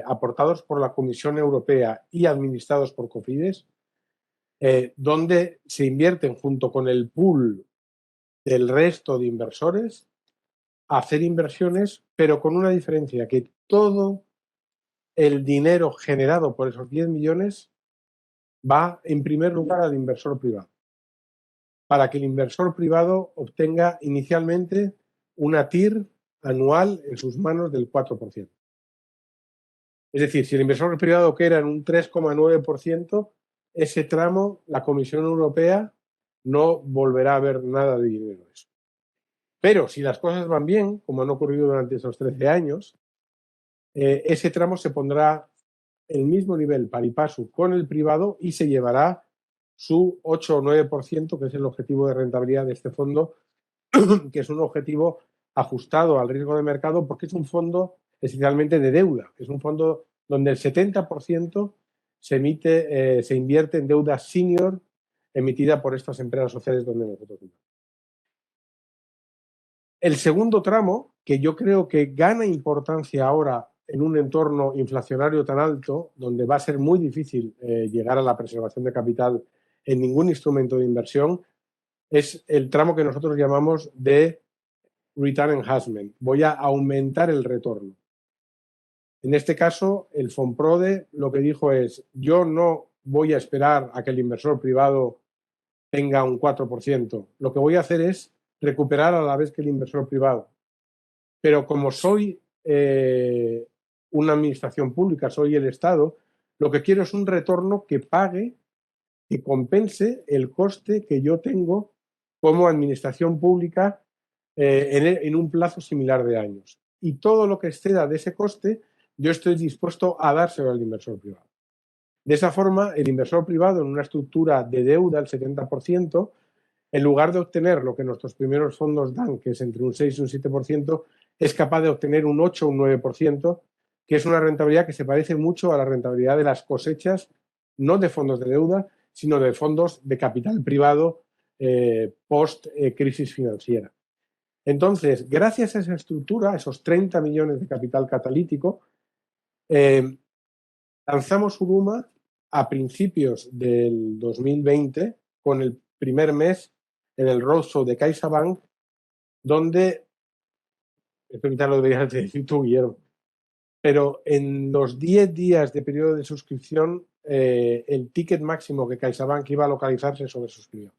aportados por la Comisión Europea y administrados por Cofides, donde se invierten junto con el pool del resto de inversores a hacer inversiones, pero con una diferencia, que todo el dinero generado por esos 10 millones va en primer lugar al inversor privado, para que el inversor privado obtenga inicialmente una TIR anual en sus manos del 4%. Es decir, si el inversor privado queda en un 3,9%, ese tramo, la Comisión Europea no volverá a ver nada de dinero de eso. Pero si las cosas van bien, como han ocurrido durante esos 13 años, ese tramo se pondrá el mismo nivel pari passu con el privado y se llevará su 8 o 9%, que es el objetivo de rentabilidad de este fondo, que es un objetivo ajustado al riesgo de mercado porque es un fondo esencialmente de deuda. Es un fondo donde el 70% se invierte en deuda senior emitida por estas empresas sociales donde nosotros vivimos. El segundo tramo, que yo creo que gana importancia ahora en un entorno inflacionario tan alto, donde va a ser muy difícil llegar a la preservación de capital en ningún instrumento de inversión, es el tramo que nosotros llamamos de return enhancement. Voy a aumentar el retorno. En este caso, el Fonprode lo que dijo es: yo no voy a esperar a que el inversor privado tenga un 4%. Lo que voy a hacer es recuperar a la vez que el inversor privado. Pero como soy una administración pública, soy el Estado, lo que quiero es un retorno que pague, que compense el coste que yo tengo como administración pública en un plazo similar de años. Y todo lo que exceda de ese coste, yo estoy dispuesto a dárselo al inversor privado. De esa forma, el inversor privado, en una estructura de deuda al 70%, en lugar de obtener lo que nuestros primeros fondos dan, que es entre un 6 y un 7%, es capaz de obtener un 8 o un 9%, que es una rentabilidad que se parece mucho a la rentabilidad de las cosechas, no de fondos de deuda, sino de fondos de capital privado post-crisis financiera. Entonces, gracias a esa estructura, a esos 30 millones de capital catalítico, lanzamos Uruma a principios del 2020 con el primer mes en el roadshow de CaixaBank, donde, esto quizás lo deberías decir tú, Guillermo, pero en los 10 días de periodo de suscripción, el ticket máximo que CaixaBank iba a localizar se sobresuscribió.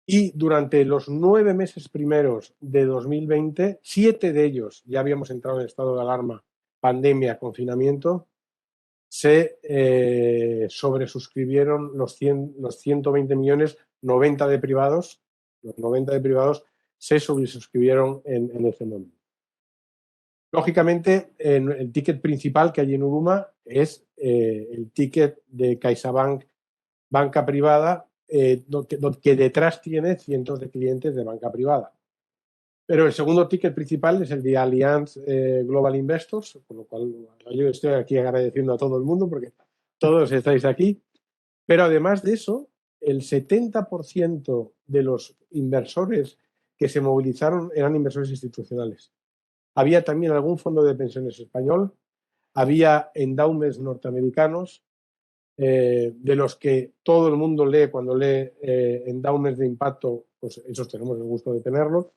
Y durante los 9 meses primeros de 2020, 7 de ellos ya habíamos entrado en estado de alarma, pandemia, confinamiento, se sobresuscribieron los 120 millones, 90 de privados, los 90 de privados se sobresuscribieron en ese momento. Lógicamente, el ticket principal que hay en Uruma es el ticket de CaixaBank banca privada, que detrás tiene cientos de clientes de banca privada. Pero el segundo ticket principal es el de Allianz Global Investors, por lo cual yo estoy aquí agradeciendo a todo el mundo porque todos estáis aquí. Pero además de eso, el 70% de los inversores que se movilizaron eran inversores institucionales. Había también algún fondo de pensiones español, había endowments norteamericanos, de los que todo el mundo lee cuando lee endowments de impacto, pues esos tenemos el gusto de tenerlos.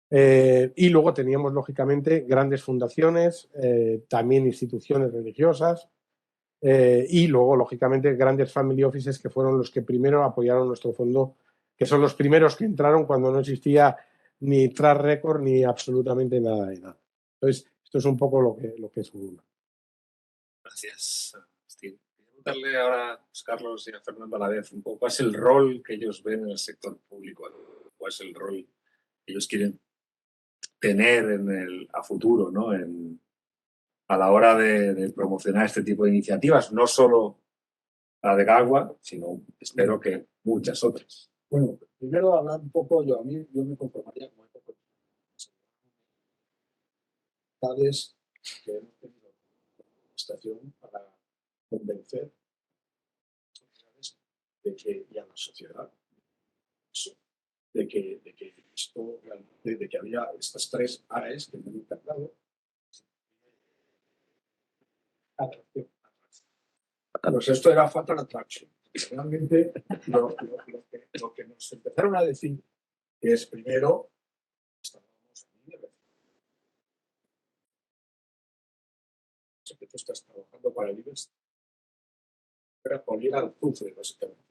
Y luego teníamos, lógicamente, grandes fundaciones, también instituciones religiosas, y luego, lógicamente, grandes family offices que fueron los que primero apoyaron nuestro fondo, que son los primeros que entraron cuando no existía ni track record ni absolutamente nada de nada. Entonces, esto es un poco lo que es Uruma. Gracias, Steve. Quería preguntarle ahora a Carlos y a Fernando a la vez un poco cuál es el rol que ellos ven en el sector público, cuál es el rol que ellos quieren tener a futuro, ¿no? A la hora de promocionar este tipo de iniciativas, no solo la de Gagua, sino espero que muchas otras. Bueno, primero hablar un poco, yo me conformaría con esto. tales que hemos tenido la estación para convencer de que, y a la sociedad eso, de que esto realmente, de que había estas tres AES que me han encantado. Pues esto era Fatal Attraction. Realmente lo que nos empezaron a decir es, primero, estábamos aquí, que tú estás trabajando para el IBEX, era por ir al cruce, básicamente.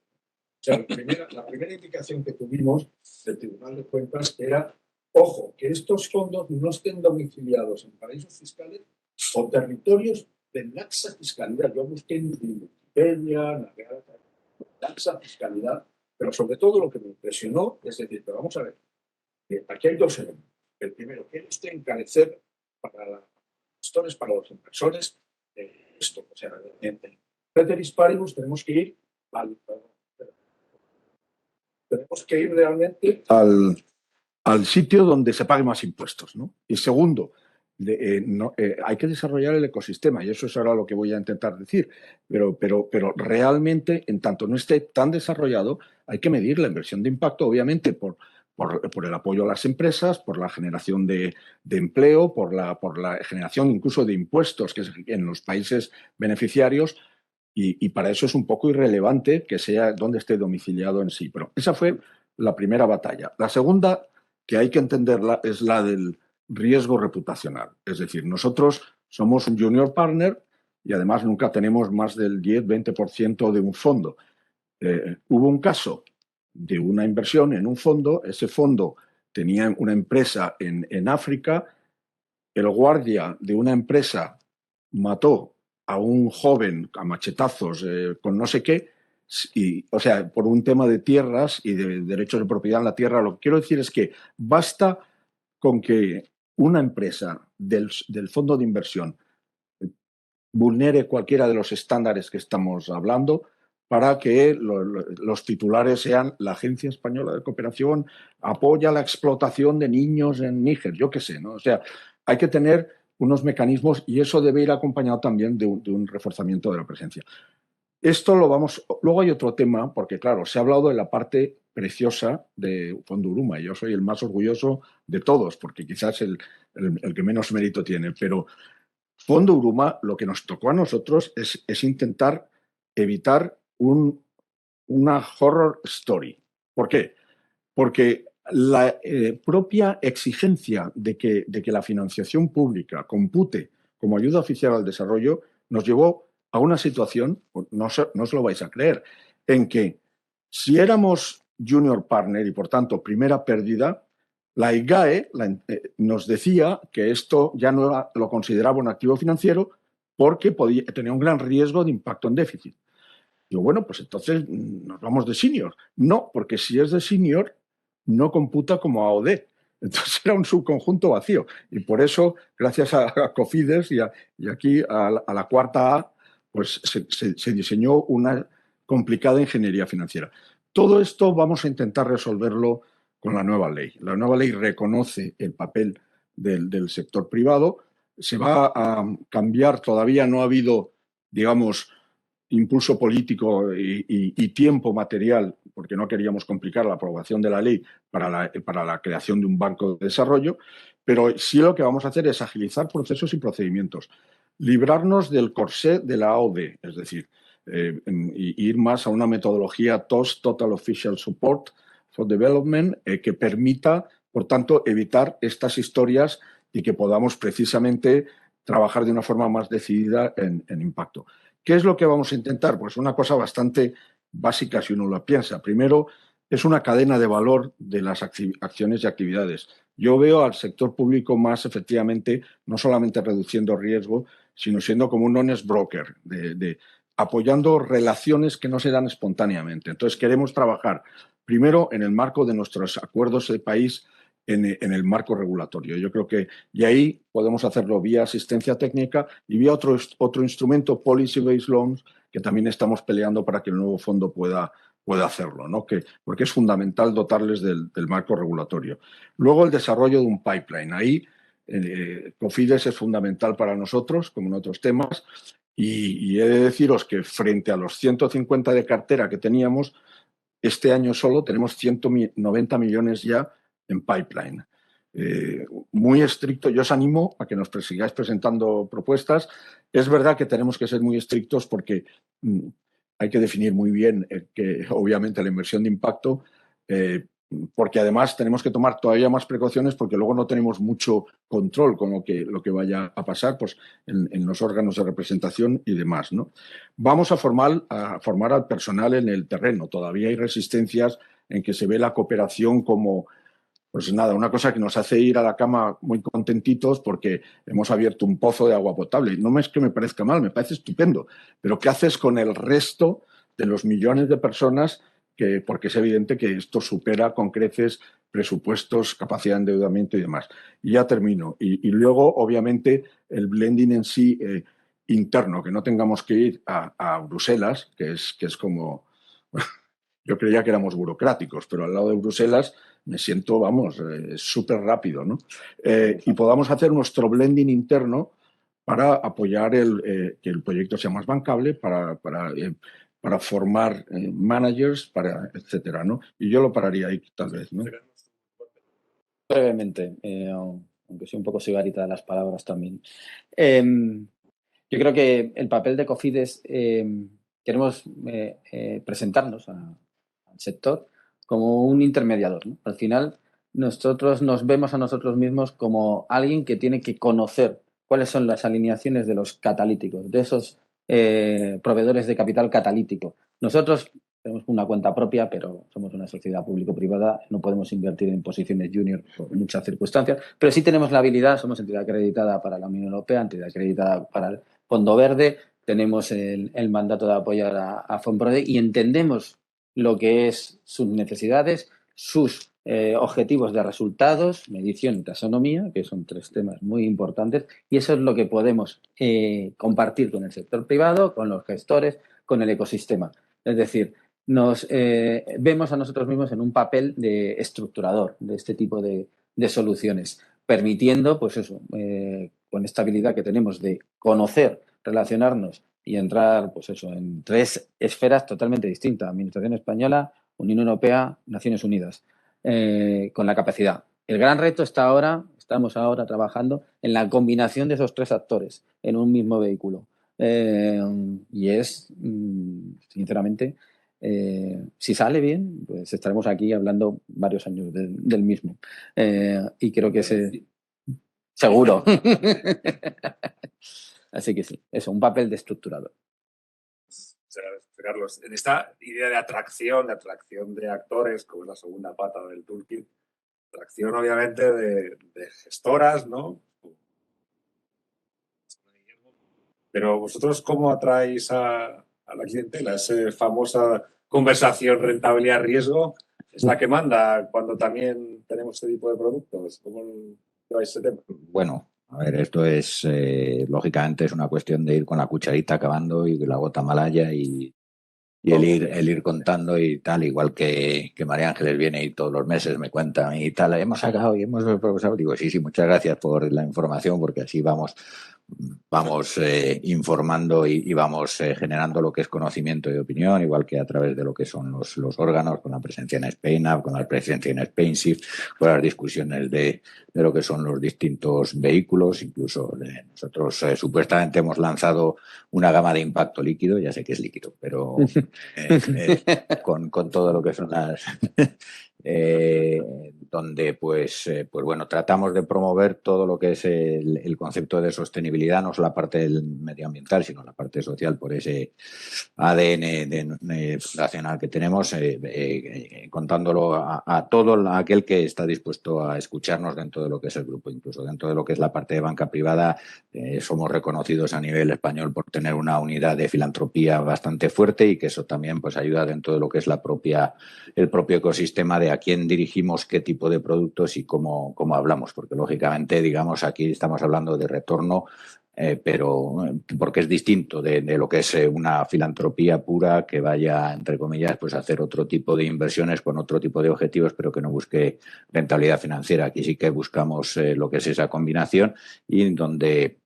O sea, la primera indicación que tuvimos del Tribunal de Cuentas era, ojo, que estos fondos no estén domiciliados en paraísos fiscales o territorios de laxa fiscalidad. Yo busqué en Wikipedia, laxa fiscalidad, pero sobre todo lo que me impresionó es decir, pero vamos a ver, aquí hay dos elementos. El primero, que es encarecer para los gestores, para los inversores, esto, o sea, en Ceteris Paribus tenemos que ir realmente al sitio donde se pague más impuestos, ¿no? Y segundo, hay que desarrollar el ecosistema, y eso es ahora lo que voy a intentar decir, pero realmente, en tanto no esté tan desarrollado, hay que medir la inversión de impacto, obviamente, por el apoyo a las empresas, por la generación de empleo, por la generación incluso de impuestos que en los países beneficiarios, y para eso es un poco irrelevante que sea donde esté domiciliado en sí. Pero esa fue la primera batalla. La segunda, que hay que entenderla, es la del riesgo reputacional. Es decir, nosotros somos un junior partner y además nunca tenemos más del 10-20% de un fondo. Hubo un caso de una inversión en un fondo, ese fondo tenía una empresa en África, el guardia de una empresa mató a un joven a machetazos con no sé qué, o sea, por un tema de tierras y de derechos de propiedad en la tierra. Lo que quiero decir es que basta con que una empresa del fondo de inversión vulnere cualquiera de los estándares que estamos hablando para que los titulares sean la Agencia Española de Cooperación apoya la explotación de niños en Níger, yo qué sé, ¿no? O sea, hay que tener unos mecanismos y eso debe ir acompañado también de un reforzamiento de la presencia. Esto lo vamos... Luego hay otro tema, porque claro, se ha hablado de la parte preciosa de Fondo Uruma y yo soy el más orgulloso de todos, porque quizás el que menos mérito tiene, pero Fondo Uruma, lo que nos tocó a nosotros es intentar evitar una horror story. ¿Por qué? Porque la propia exigencia de que la financiación pública compute como ayuda oficial al desarrollo nos llevó a una situación, no os lo vais a creer, en que si éramos junior partner y por tanto primera pérdida, la IGAE nos decía que esto ya no lo consideraba un activo financiero porque tenía un gran riesgo de impacto en déficit. Digo, bueno, pues entonces nos vamos de senior. No, porque si es de senior, no computa como AOD. Entonces era un subconjunto vacío. Y por eso, gracias a Cofides y aquí a la cuarta A, pues se diseñó una complicada ingeniería financiera. Todo esto vamos a intentar resolverlo con la nueva ley. La nueva ley reconoce el papel del sector privado. Se va a cambiar, todavía no ha habido, digamos, impulso político y tiempo material, porque no queríamos complicar la aprobación de la ley para la creación de un banco de desarrollo, pero sí lo que vamos a hacer es agilizar procesos y procedimientos, librarnos del corsé de la AOD, es decir, ir más a una metodología TOS, Total Official Support for Development, que permita, por tanto, evitar estas historias y que podamos precisamente trabajar de una forma más decidida en impacto. ¿Qué es lo que vamos a intentar? Pues una cosa bastante básica si uno lo piensa. Primero, es una cadena de valor de las acciones y actividades. Yo veo al sector público más efectivamente, no solamente reduciendo riesgo, sino siendo como un honest broker, apoyando relaciones que no se dan espontáneamente. Entonces, queremos trabajar primero en el marco de nuestros acuerdos de país, en el marco regulatorio. Yo creo que y ahí podemos hacerlo vía asistencia técnica y vía otro instrumento, Policy-Based Loans, que también estamos peleando para que el nuevo fondo pueda hacerlo, ¿no? Porque es fundamental dotarles del marco regulatorio. Luego, el desarrollo de un pipeline. Ahí Cofides es fundamental para nosotros, como en otros temas, y he de deciros que frente a los 150 de cartera que teníamos, este año solo tenemos 190 millones ya en pipeline. Muy estricto. Yo os animo a que nos sigáis presentando propuestas. Es verdad que tenemos que ser muy estrictos porque hay que definir muy bien que obviamente la inversión de impacto, porque además tenemos que tomar todavía más precauciones porque luego no tenemos mucho control con lo que vaya a pasar pues, en los órganos de representación y demás, ¿no? Vamos a formar al personal en el terreno. Todavía hay resistencias en que se ve la cooperación como, pues nada, una cosa que nos hace ir a la cama muy contentitos porque hemos abierto un pozo de agua potable. No es que me parezca mal, me parece estupendo, pero ¿qué haces con el resto de los millones de personas? Porque es evidente que esto supera con creces presupuestos, capacidad de endeudamiento y demás. Y ya termino. Y luego, obviamente, el blending en sí interno, que no tengamos que ir a Bruselas, que es como... Yo creía que éramos burocráticos, pero al lado de Bruselas me siento, vamos, súper rápido, ¿no? Y podamos hacer nuestro blending interno para apoyar que el proyecto sea más bancable, para formar managers, etcétera, ¿no? Y yo lo pararía ahí, tal vez, ¿no? Brevemente, aunque soy un poco sibarita de las palabras también. Yo creo que el papel de Cofides, queremos presentarnos al sector como un intermediador, ¿no? Al final, nosotros nos vemos a nosotros mismos como alguien que tiene que conocer cuáles son las alineaciones de los catalíticos, de esos proveedores de capital catalítico. Nosotros tenemos una cuenta propia, pero somos una sociedad público-privada, no podemos invertir en posiciones junior por muchas circunstancias, pero sí tenemos la habilidad, somos entidad acreditada para la Unión Europea, entidad acreditada para el Fondo Verde, tenemos el mandato de apoyar a Fonprode y entendemos lo que es sus necesidades, sus objetivos de resultados, medición y taxonomía, que son 3 temas muy importantes, y eso es lo que podemos compartir con el sector privado, con los gestores, con el ecosistema. Es decir, nos vemos a nosotros mismos en un papel de estructurador de este tipo de soluciones, permitiendo, pues eso, con esta habilidad que tenemos de conocer, relacionarnos y entrar, pues eso, en 3 esferas totalmente distintas: Administración Española, Unión Europea, Naciones Unidas, con la capacidad. El gran reto estamos ahora trabajando en la combinación de esos 3 actores en un mismo vehículo. Y es, sinceramente, si sale bien, pues estaremos aquí hablando varios años del mismo. Y creo que seguro. Así que sí, eso, un papel de estructurador. Carlos, en esta idea de atracción de actores, como es la segunda pata del toolkit, atracción obviamente de gestoras, ¿no? Pero vosotros, ¿cómo atraéis a la clientela? Esa famosa conversación rentabilidad-riesgo es la que manda cuando también tenemos este tipo de productos. ¿Cómo lleváis ese tema? Bueno, a ver, esto es, lógicamente, es una cuestión de ir con la cucharita acabando y la gota malaya y el ir contando y tal, igual que María Ángeles viene y todos los meses me cuenta y tal, hemos sacado y hemos progresado. Digo, sí, muchas gracias por la información, porque así vamos informando y vamos generando lo que es conocimiento y opinión, igual que a través de lo que son los órganos, con la presencia en SpainUp, con la presencia en SpainShift, con las discusiones de lo que son los distintos vehículos. Incluso nosotros supuestamente hemos lanzado una gama de impacto líquido, ya sé que es líquido, pero con todo lo que son las... donde pues bueno, tratamos de promover todo lo que es el concepto de sostenibilidad, no solo la parte medioambiental, sino la parte social, por ese ADN fundacional que tenemos, contándolo a todo aquel que está dispuesto a escucharnos dentro de lo que es el grupo. Incluso dentro de lo que es la parte de banca privada, somos reconocidos a nivel español por tener una unidad de filantropía bastante fuerte, y que eso también pues ayuda dentro de lo que es el propio ecosistema de a quién dirigimos qué tipo de productos y cómo hablamos, porque lógicamente, digamos, aquí estamos hablando de retorno pero porque es distinto de lo que es una filantropía pura que vaya, entre comillas, pues a hacer otro tipo de inversiones con otro tipo de objetivos, pero que no busque rentabilidad financiera. Aquí sí que buscamos lo que es esa combinación y donde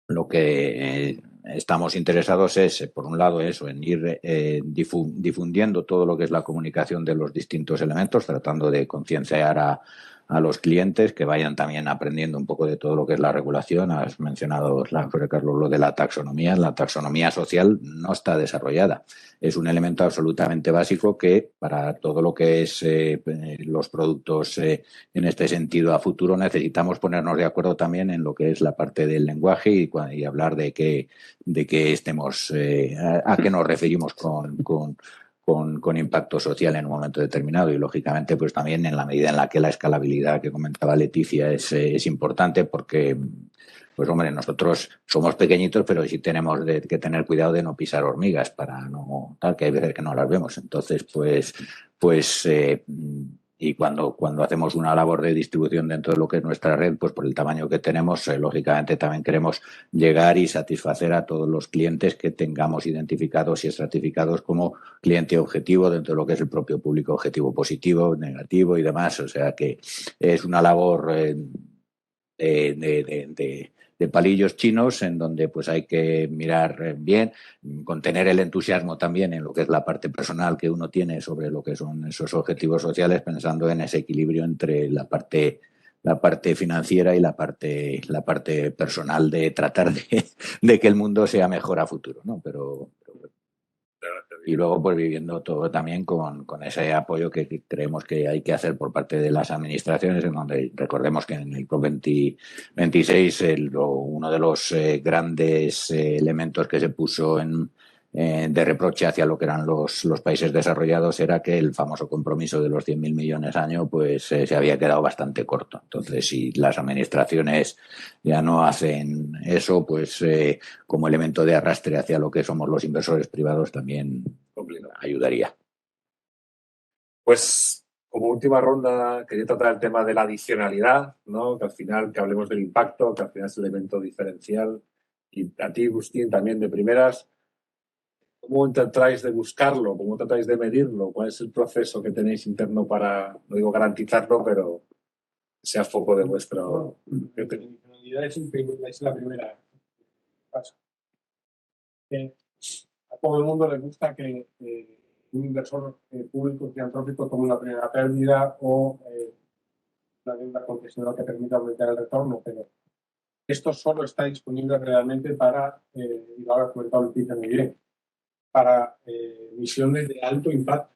lo que estamos interesados es, por un lado, eso, en ir difundiendo todo lo que es la comunicación de los distintos elementos, tratando de concienciar a los clientes que vayan también aprendiendo un poco de todo lo que es la regulación. Has mencionado, Carlos, lo de la taxonomía. La taxonomía social no está desarrollada. Es un elemento absolutamente básico que para todo lo que es los productos en este sentido a futuro necesitamos ponernos de acuerdo también en lo que es la parte del lenguaje y hablar de qué estemos, a qué nos referimos con impacto social en un momento determinado y lógicamente pues también en la medida en la que la escalabilidad que comentaba Leticia es importante porque pues hombre, nosotros somos pequeñitos pero sí tenemos que tener cuidado de no pisar hormigas para no tal, que hay veces que no las vemos. Entonces y cuando hacemos una labor de distribución dentro de lo que es nuestra red, pues por el tamaño que tenemos, lógicamente también queremos llegar y satisfacer a todos los clientes que tengamos identificados y estratificados como cliente objetivo dentro de lo que es el propio público objetivo positivo, negativo y demás. O sea que es una labor de palillos chinos en donde pues hay que mirar bien, contener el entusiasmo también en lo que es la parte personal que uno tiene sobre lo que son esos objetivos sociales, pensando en ese equilibrio entre la parte financiera y la parte personal de tratar de que el mundo sea mejor a futuro, ¿no? Pero y luego pues viviendo todo también con ese apoyo que creemos que hay que hacer por parte de las administraciones, en donde recordemos que en el COP26 uno de los grandes elementos que se puso de reproche hacia lo que eran los países desarrollados era que el famoso compromiso de los 100.000 millones año pues se había quedado bastante corto. Entonces, si las administraciones ya no hacen eso, pues como elemento de arrastre hacia lo que somos los inversores privados también ayudaría. Pues como última ronda quería tratar el tema de la adicionalidad, ¿no? Que al final que hablemos del impacto, que al final es el elemento diferencial. Y a ti, Agustín, también de primeras, ¿cómo tratáis de buscarlo? ¿Cómo tratáis de medirlo? ¿Cuál es el proceso que tenéis interno para, no digo garantizarlo, pero que sea foco de vuestro... La adicionalidad es la primera paso. A todo el mundo le gusta que un inversor público filantrópico tome una primera pérdida o una deuda concesional que permita aumentar el retorno, pero esto solo está disponible realmente para, y lo ha comentado el Peter muy bien, para misiones de alto impacto.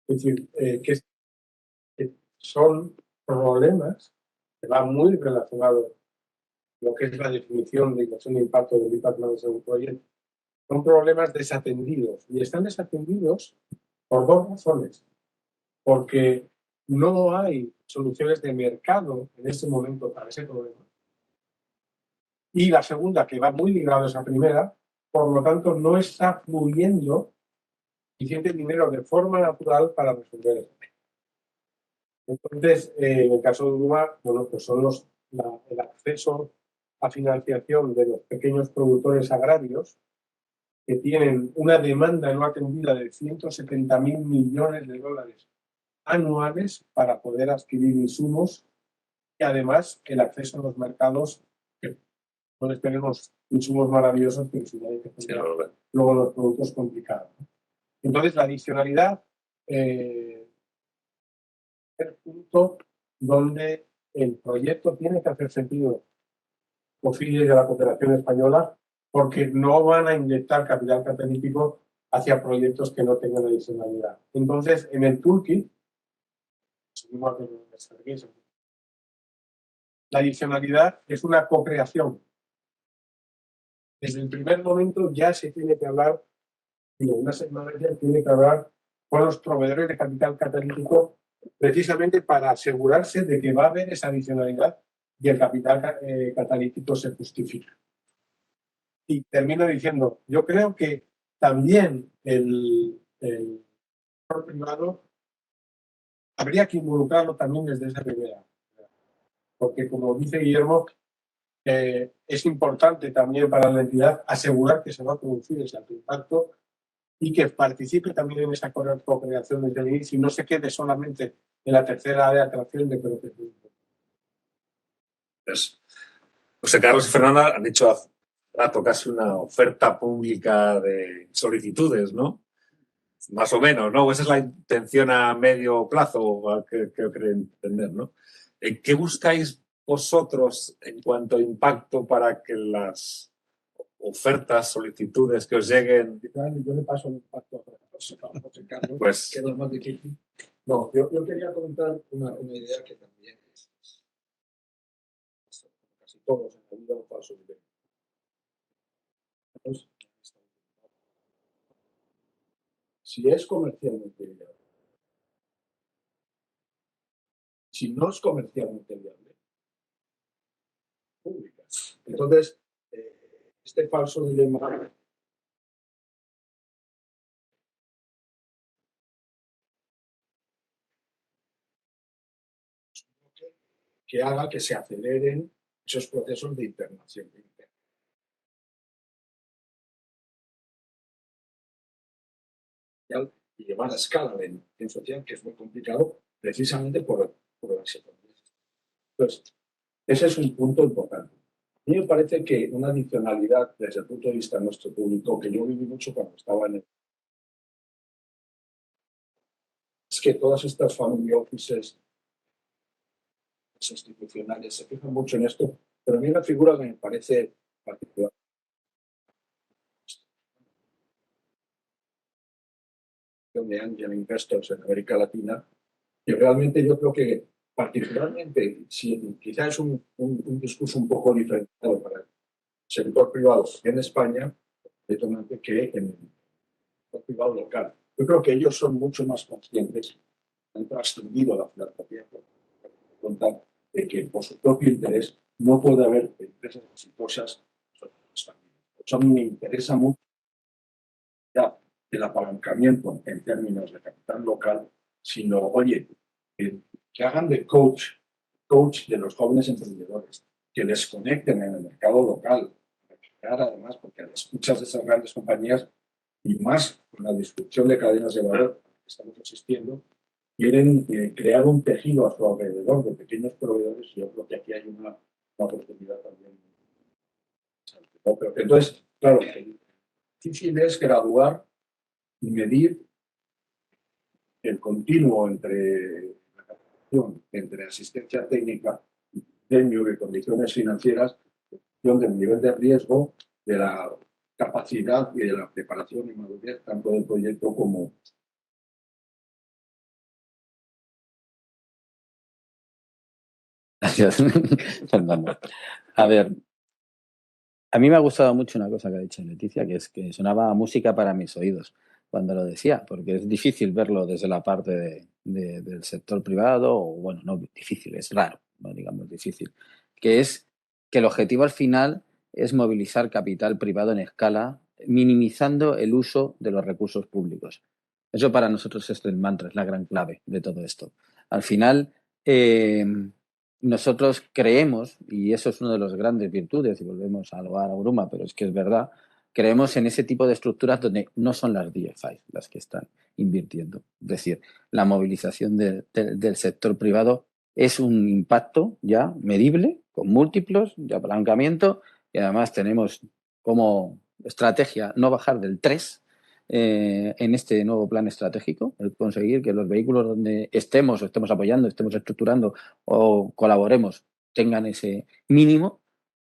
Es decir, que son problemas que van muy relacionados con lo que es la definición de inversión de impacto del Impact Management Project. Son problemas desatendidos y están desatendidos por dos razones. Porque no hay soluciones de mercado en este momento para ese problema. Y la segunda, que va muy ligada a esa primera, por lo tanto no está fluyendo suficiente dinero de forma natural para resolver eso. Entonces, en el caso de Uruguay, bueno, pues son el acceso a financiación de los pequeños productores agrarios que tienen una demanda no atendida de 170.000 millones de dólares anuales para poder adquirir insumos y además el acceso a los mercados, que no les tenemos insumos maravillosos, pero si no hay que tener luego los productos complicados. Entonces, la adicionalidad es el punto donde el proyecto tiene que hacer sentido COFIDE de la cooperación española, porque no van a inyectar capital catalítico hacia proyectos que no tengan adicionalidad. Entonces, en el toolkit, la adicionalidad es una co-creación. Desde el primer momento ya se tiene que hablar, una semana ya tiene que hablar con los proveedores de capital catalítico precisamente para asegurarse de que va a haber esa adicionalidad y el capital catalítico se justifica. Y termino diciendo, yo creo que también el sector privado habría que involucrarlo también desde esa primera. Porque como dice Guillermo, Es importante también para la entidad asegurar que se va a producir ese alto impacto y que participe también en esa co-creación desde el inicio y no se quede solamente en la tercera de atracción de crecimiento. Pues, José Carlos y Fernanda han hecho hace rato casi una oferta pública de solicitudes, ¿no? Más o menos, ¿no? Esa es la intención a medio plazo que creen entender, ¿no? ¿Qué buscáis vosotros en cuanto a impacto para que las ofertas, solicitudes que os lleguen? Yo le paso el impacto a José Carlos, Pues- que es lo más difícil. No, yo quería comentar una idea que también es casi todos en la vida un falso dilema. Si es comercialmente viable, si no es comercialmente viable, pública. Entonces, este falso dilema que haga que se aceleren esos procesos de internación. Y llevar a escala de innovación social, que es muy complicado, precisamente por las economías. Entonces, ese es un punto importante. A mí me parece que una adicionalidad desde el punto de vista de nuestro público, que yo viví mucho cuando estaba en el... es que todas estas family offices institucionales se fijan mucho en esto, pero a mí una figura que me parece particular. De Angel Investors en América Latina, y realmente yo creo que particularmente, si quizás es un discurso un poco diferenciado para el sector privado en España, que en el sector privado local. Yo creo que ellos son mucho más conscientes, han trascendido la filantropía, contar de que por su propio interés no puede haber empresas exitosas. Eso me interesa mucho ya el apalancamiento en términos de capital local, sino, oye, que hagan de coach de los jóvenes emprendedores, que les conecten en el mercado local, además, porque muchas de esas grandes compañías, y más con la disrupción de cadenas de valor que estamos asistiendo, quieren crear un tejido a su alrededor de pequeños proveedores, y yo creo que aquí hay una oportunidad también. Entonces, claro, difícil es graduar y medir el continuo entre asistencia técnica, premio de condiciones financieras, del nivel de riesgo, de la capacidad y de la preparación y madurez tanto del proyecto como... Gracias, Fernando. A ver, a mí me ha gustado mucho una cosa que ha dicho Leticia, que es que sonaba música para mis oídos cuando lo decía, porque es difícil verlo desde la parte del sector privado, o bueno, no difícil, es raro, no digamos difícil, que es que el objetivo al final es movilizar capital privado en escala, minimizando el uso de los recursos públicos. Eso para nosotros es el mantra, es la gran clave de todo esto. Al final, nosotros creemos, y eso es una de las grandes virtudes, y volvemos a alabar a Bruma, pero es que es verdad, creemos en ese tipo de estructuras donde no son las DFI las que están invirtiendo. Es decir, la movilización del sector privado es un impacto ya medible, con múltiplos de apalancamiento, y además tenemos como estrategia no bajar del 3 en este nuevo plan estratégico, el conseguir que los vehículos donde estemos o estemos apoyando, estemos estructurando o colaboremos tengan ese mínimo,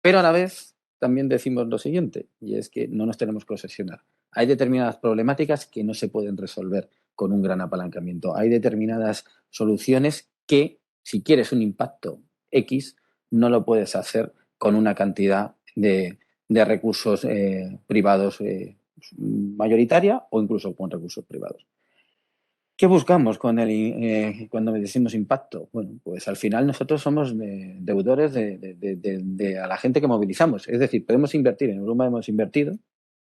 pero a la vez también decimos lo siguiente, y es que no nos tenemos que obsesionar. Hay determinadas problemáticas que no se pueden resolver con un gran apalancamiento. Hay determinadas soluciones que, si quieres un impacto X, no lo puedes hacer con una cantidad de recursos privados mayoritaria o incluso con recursos privados. ¿Qué buscamos cuando decimos impacto? Bueno, pues al final nosotros somos deudores a la gente que movilizamos. Es decir, podemos invertir, en Bruma hemos invertido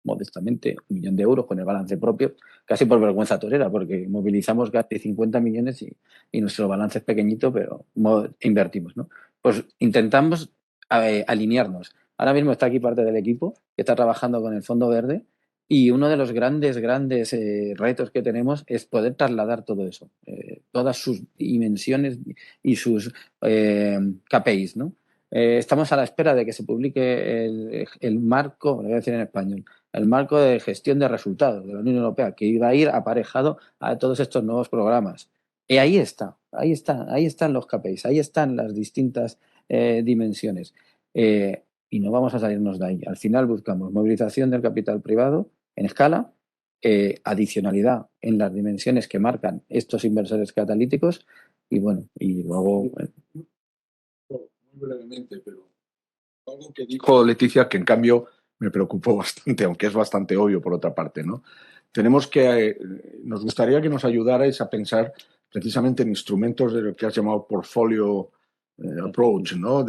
modestamente 1 millón de euros con el balance propio, casi por vergüenza torera, porque movilizamos casi 50 millones y nuestro balance es pequeñito, pero invertimos, ¿no? Pues intentamos alinearnos. Ahora mismo está aquí parte del equipo que está trabajando con el Fondo Verde y uno de los grandes retos que tenemos es poder trasladar todo eso, todas sus dimensiones y sus KPIs, ¿no? Estamos a la espera de que se publique el marco, lo voy a decir en español, el marco de gestión de resultados de la Unión Europea, que iba a ir aparejado a todos estos nuevos programas. Y ahí están los KPIs, ahí están las distintas dimensiones. Y no vamos a salirnos de ahí. Al final buscamos movilización del capital privado en escala, adicionalidad en las dimensiones que marcan estos inversores catalíticos y bueno, y luego... Muy brevemente, pero algo que dijo Leticia que en cambio me preocupó bastante, aunque es bastante obvio por otra parte, ¿no? Nos gustaría que nos ayudarais a pensar precisamente en instrumentos de lo que has llamado portfolio approach, ¿no?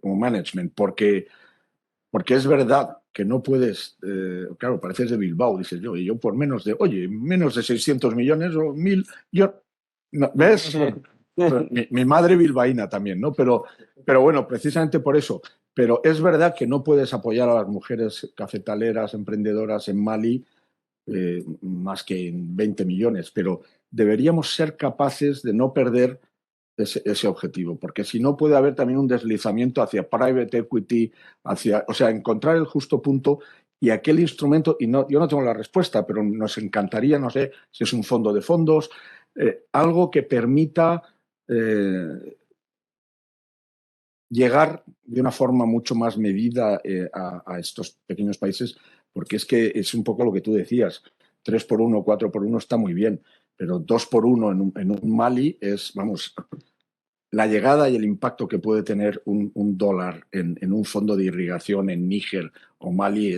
O management, porque es verdad que no puedes, claro, pareces de Bilbao, dices yo, y yo por menos de 600 millones o 1.000, yo, no, ¿ves? Mi madre bilbaína también, ¿no? Pero bueno, precisamente por eso. Pero es verdad que no puedes apoyar a las mujeres cafetaleras, emprendedoras en Mali más que en 20 millones, pero deberíamos ser capaces de no perder ese objetivo, porque si no puede haber también un deslizamiento hacia private equity, o sea, encontrar el justo punto y aquel instrumento, y yo no tengo la respuesta, pero nos encantaría, no sé si es un fondo de fondos, algo que permita llegar de una forma mucho más medida a estos pequeños países, porque es que es un poco lo que tú decías, 3x1, 4x1 está muy bien, pero 2x1 en un Mali es, vamos, la llegada y el impacto que puede tener un dólar en un fondo de irrigación en Níger o Mali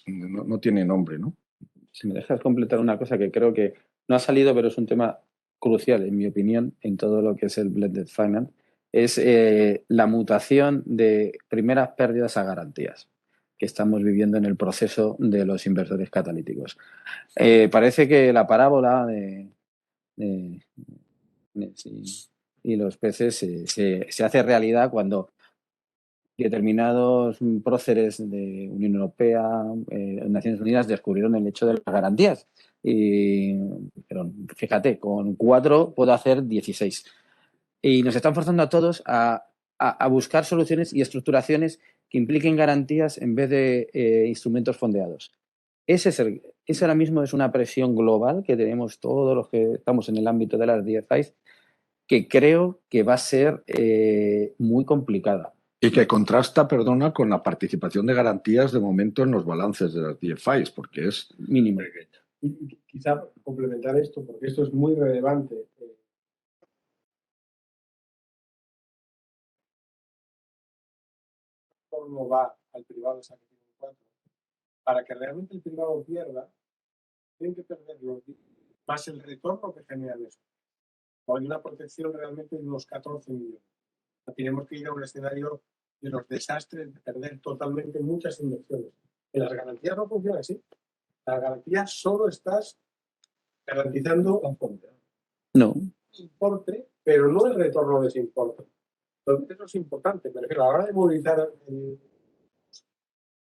no tiene nombre, ¿no? Si me dejas completar una cosa que creo que no ha salido, pero es un tema crucial, en mi opinión, en todo lo que es el blended finance, es la mutación de primeras pérdidas a garantías que estamos viviendo en el proceso de los inversores catalíticos. Parece que la parábola y los peces se hace realidad cuando determinados próceres de Unión Europea, Naciones Unidas, descubrieron el hecho de las garantías. Pero fíjate, con 4 puedo hacer 16. Y nos están forzando a todos a buscar soluciones y estructuraciones que impliquen garantías en vez de instrumentos fondeados. Esa ahora mismo es una presión global que tenemos todos los que estamos en el ámbito de las DFIs, que creo que va a ser muy complicada. Y que contrasta, perdona, con la participación de garantías de momento en los balances de las DFIs, porque es mínimo. Y quizá complementar esto, porque esto es muy relevante. ¿Cómo va al privado esa que tiene 4? Para que realmente el privado pierda, tienen que perder más el retorno que generan eso. Hay una protección realmente de unos 14 millones. Tenemos que ir a un escenario de los desastres, de perder totalmente muchas inversiones. En las garantías no funciona así. Las garantías solo estás garantizando un importe, pero no el retorno de ese importe. Entonces eso es importante. Me refiero, a la hora de movilizar,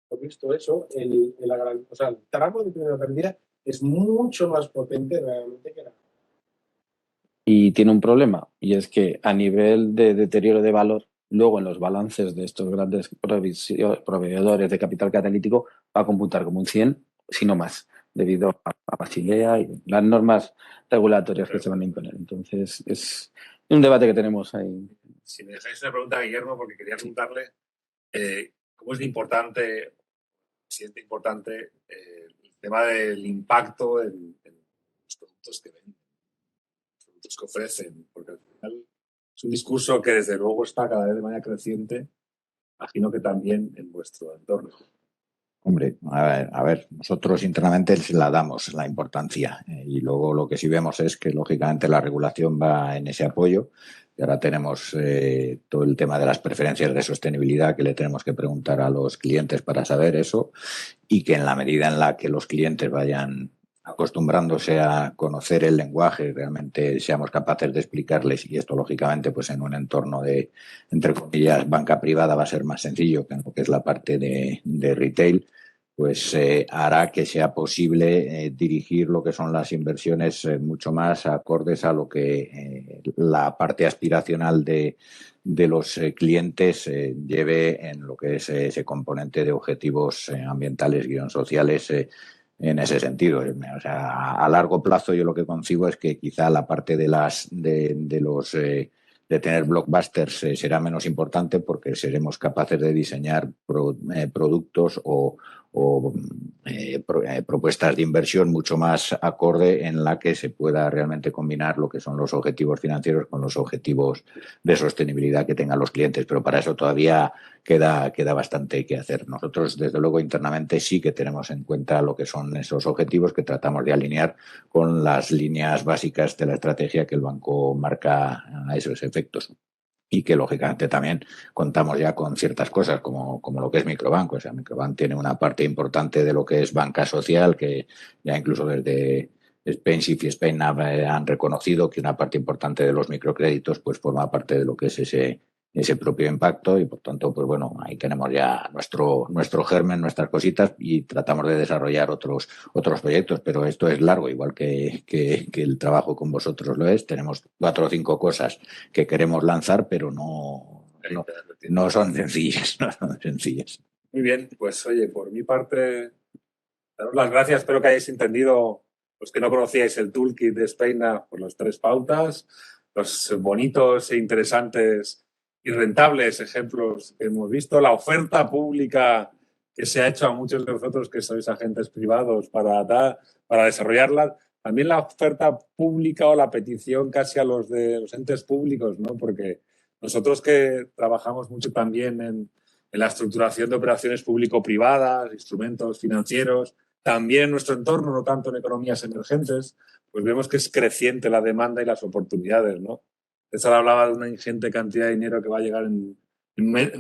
por visto eso, el tramo de primera pérdida es mucho más potente realmente que la. Y tiene un problema, y es que a nivel de deterioro de valor, luego en los balances de estos grandes proveedores de capital catalítico va a computar como un 100, si no más, debido a Basilea y las normas regulatorias que se van a imponer. Entonces, es un debate que tenemos ahí. Si me dejáis una pregunta, Guillermo, porque quería preguntarle cómo es importante el tema del impacto en los productos que venden, los productos que ofrecen, porque al final es un discurso que desde luego está cada vez de manera creciente, imagino que también en vuestro entorno. Hombre, a ver, nosotros internamente la damos la importancia y luego lo que sí vemos es que lógicamente la regulación va en ese apoyo y ahora tenemos todo el tema de las preferencias de sostenibilidad que le tenemos que preguntar a los clientes para saber eso y que en la medida en la que los clientes vayan acostumbrándose a conocer el lenguaje, realmente seamos capaces de explicarles, y esto lógicamente pues en un entorno de, entre comillas, banca privada va a ser más sencillo que en lo que es la parte de retail, pues hará que sea posible dirigir lo que son las inversiones mucho más acordes a lo que la parte aspiracional de los clientes lleve en lo que es ese componente de objetivos ambientales y sociales en ese sentido. O sea, a largo plazo yo lo que concibo es que quizá la parte de de tener blockbusters será menos importante porque seremos capaces de diseñar productos o propuestas de inversión mucho más acorde en la que se pueda realmente combinar lo que son los objetivos financieros con los objetivos de sostenibilidad que tengan los clientes. Pero para eso todavía queda bastante que hacer. Nosotros, desde luego, internamente sí que tenemos en cuenta lo que son esos objetivos que tratamos de alinear con las líneas básicas de la estrategia que el banco marca a esos efectos. Y que lógicamente también contamos ya con ciertas cosas como lo que es Microbank. O sea, Microbank tiene una parte importante de lo que es banca social, que ya incluso desde Spainsif y SpainNav han reconocido que una parte importante de los microcréditos pues forma parte de lo que es ese propio impacto, y por tanto, pues bueno, ahí tenemos ya nuestro germen, nuestras cositas, y tratamos de desarrollar otros proyectos, pero esto es largo, igual que el trabajo con vosotros lo es. Tenemos 4 o 5 cosas que queremos lanzar, pero no son sencillas, no son sencillas. Muy bien, pues oye, por mi parte, daros las gracias. Espero que hayáis entendido, los que no conocíais el toolkit de Spaina, por las 3 pautas, los bonitos e interesantes y rentables ejemplos que hemos visto, la oferta pública que se ha hecho a muchos de vosotros que sois agentes privados para desarrollarla, también la oferta pública o la petición casi a los de los entes públicos, ¿no? Porque nosotros que trabajamos mucho también en la estructuración de operaciones público-privadas, instrumentos financieros, también en nuestro entorno, no tanto en economías emergentes, pues vemos que es creciente la demanda y las oportunidades, ¿no? César hablaba de una ingente cantidad de dinero que va a llegar en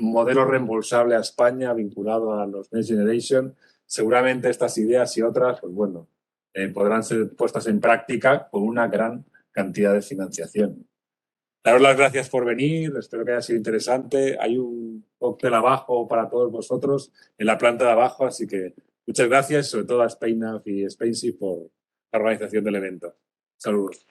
modelo reembolsable a España vinculado a los Next Generation. Seguramente estas ideas y otras, pues bueno, podrán ser puestas en práctica con una gran cantidad de financiación. Daros las gracias por venir, espero que haya sido interesante. Hay un cóctel abajo para todos vosotros en la planta de abajo, así que muchas gracias, sobre todo a SpainNav y Spainsif por la organización del evento. Saludos.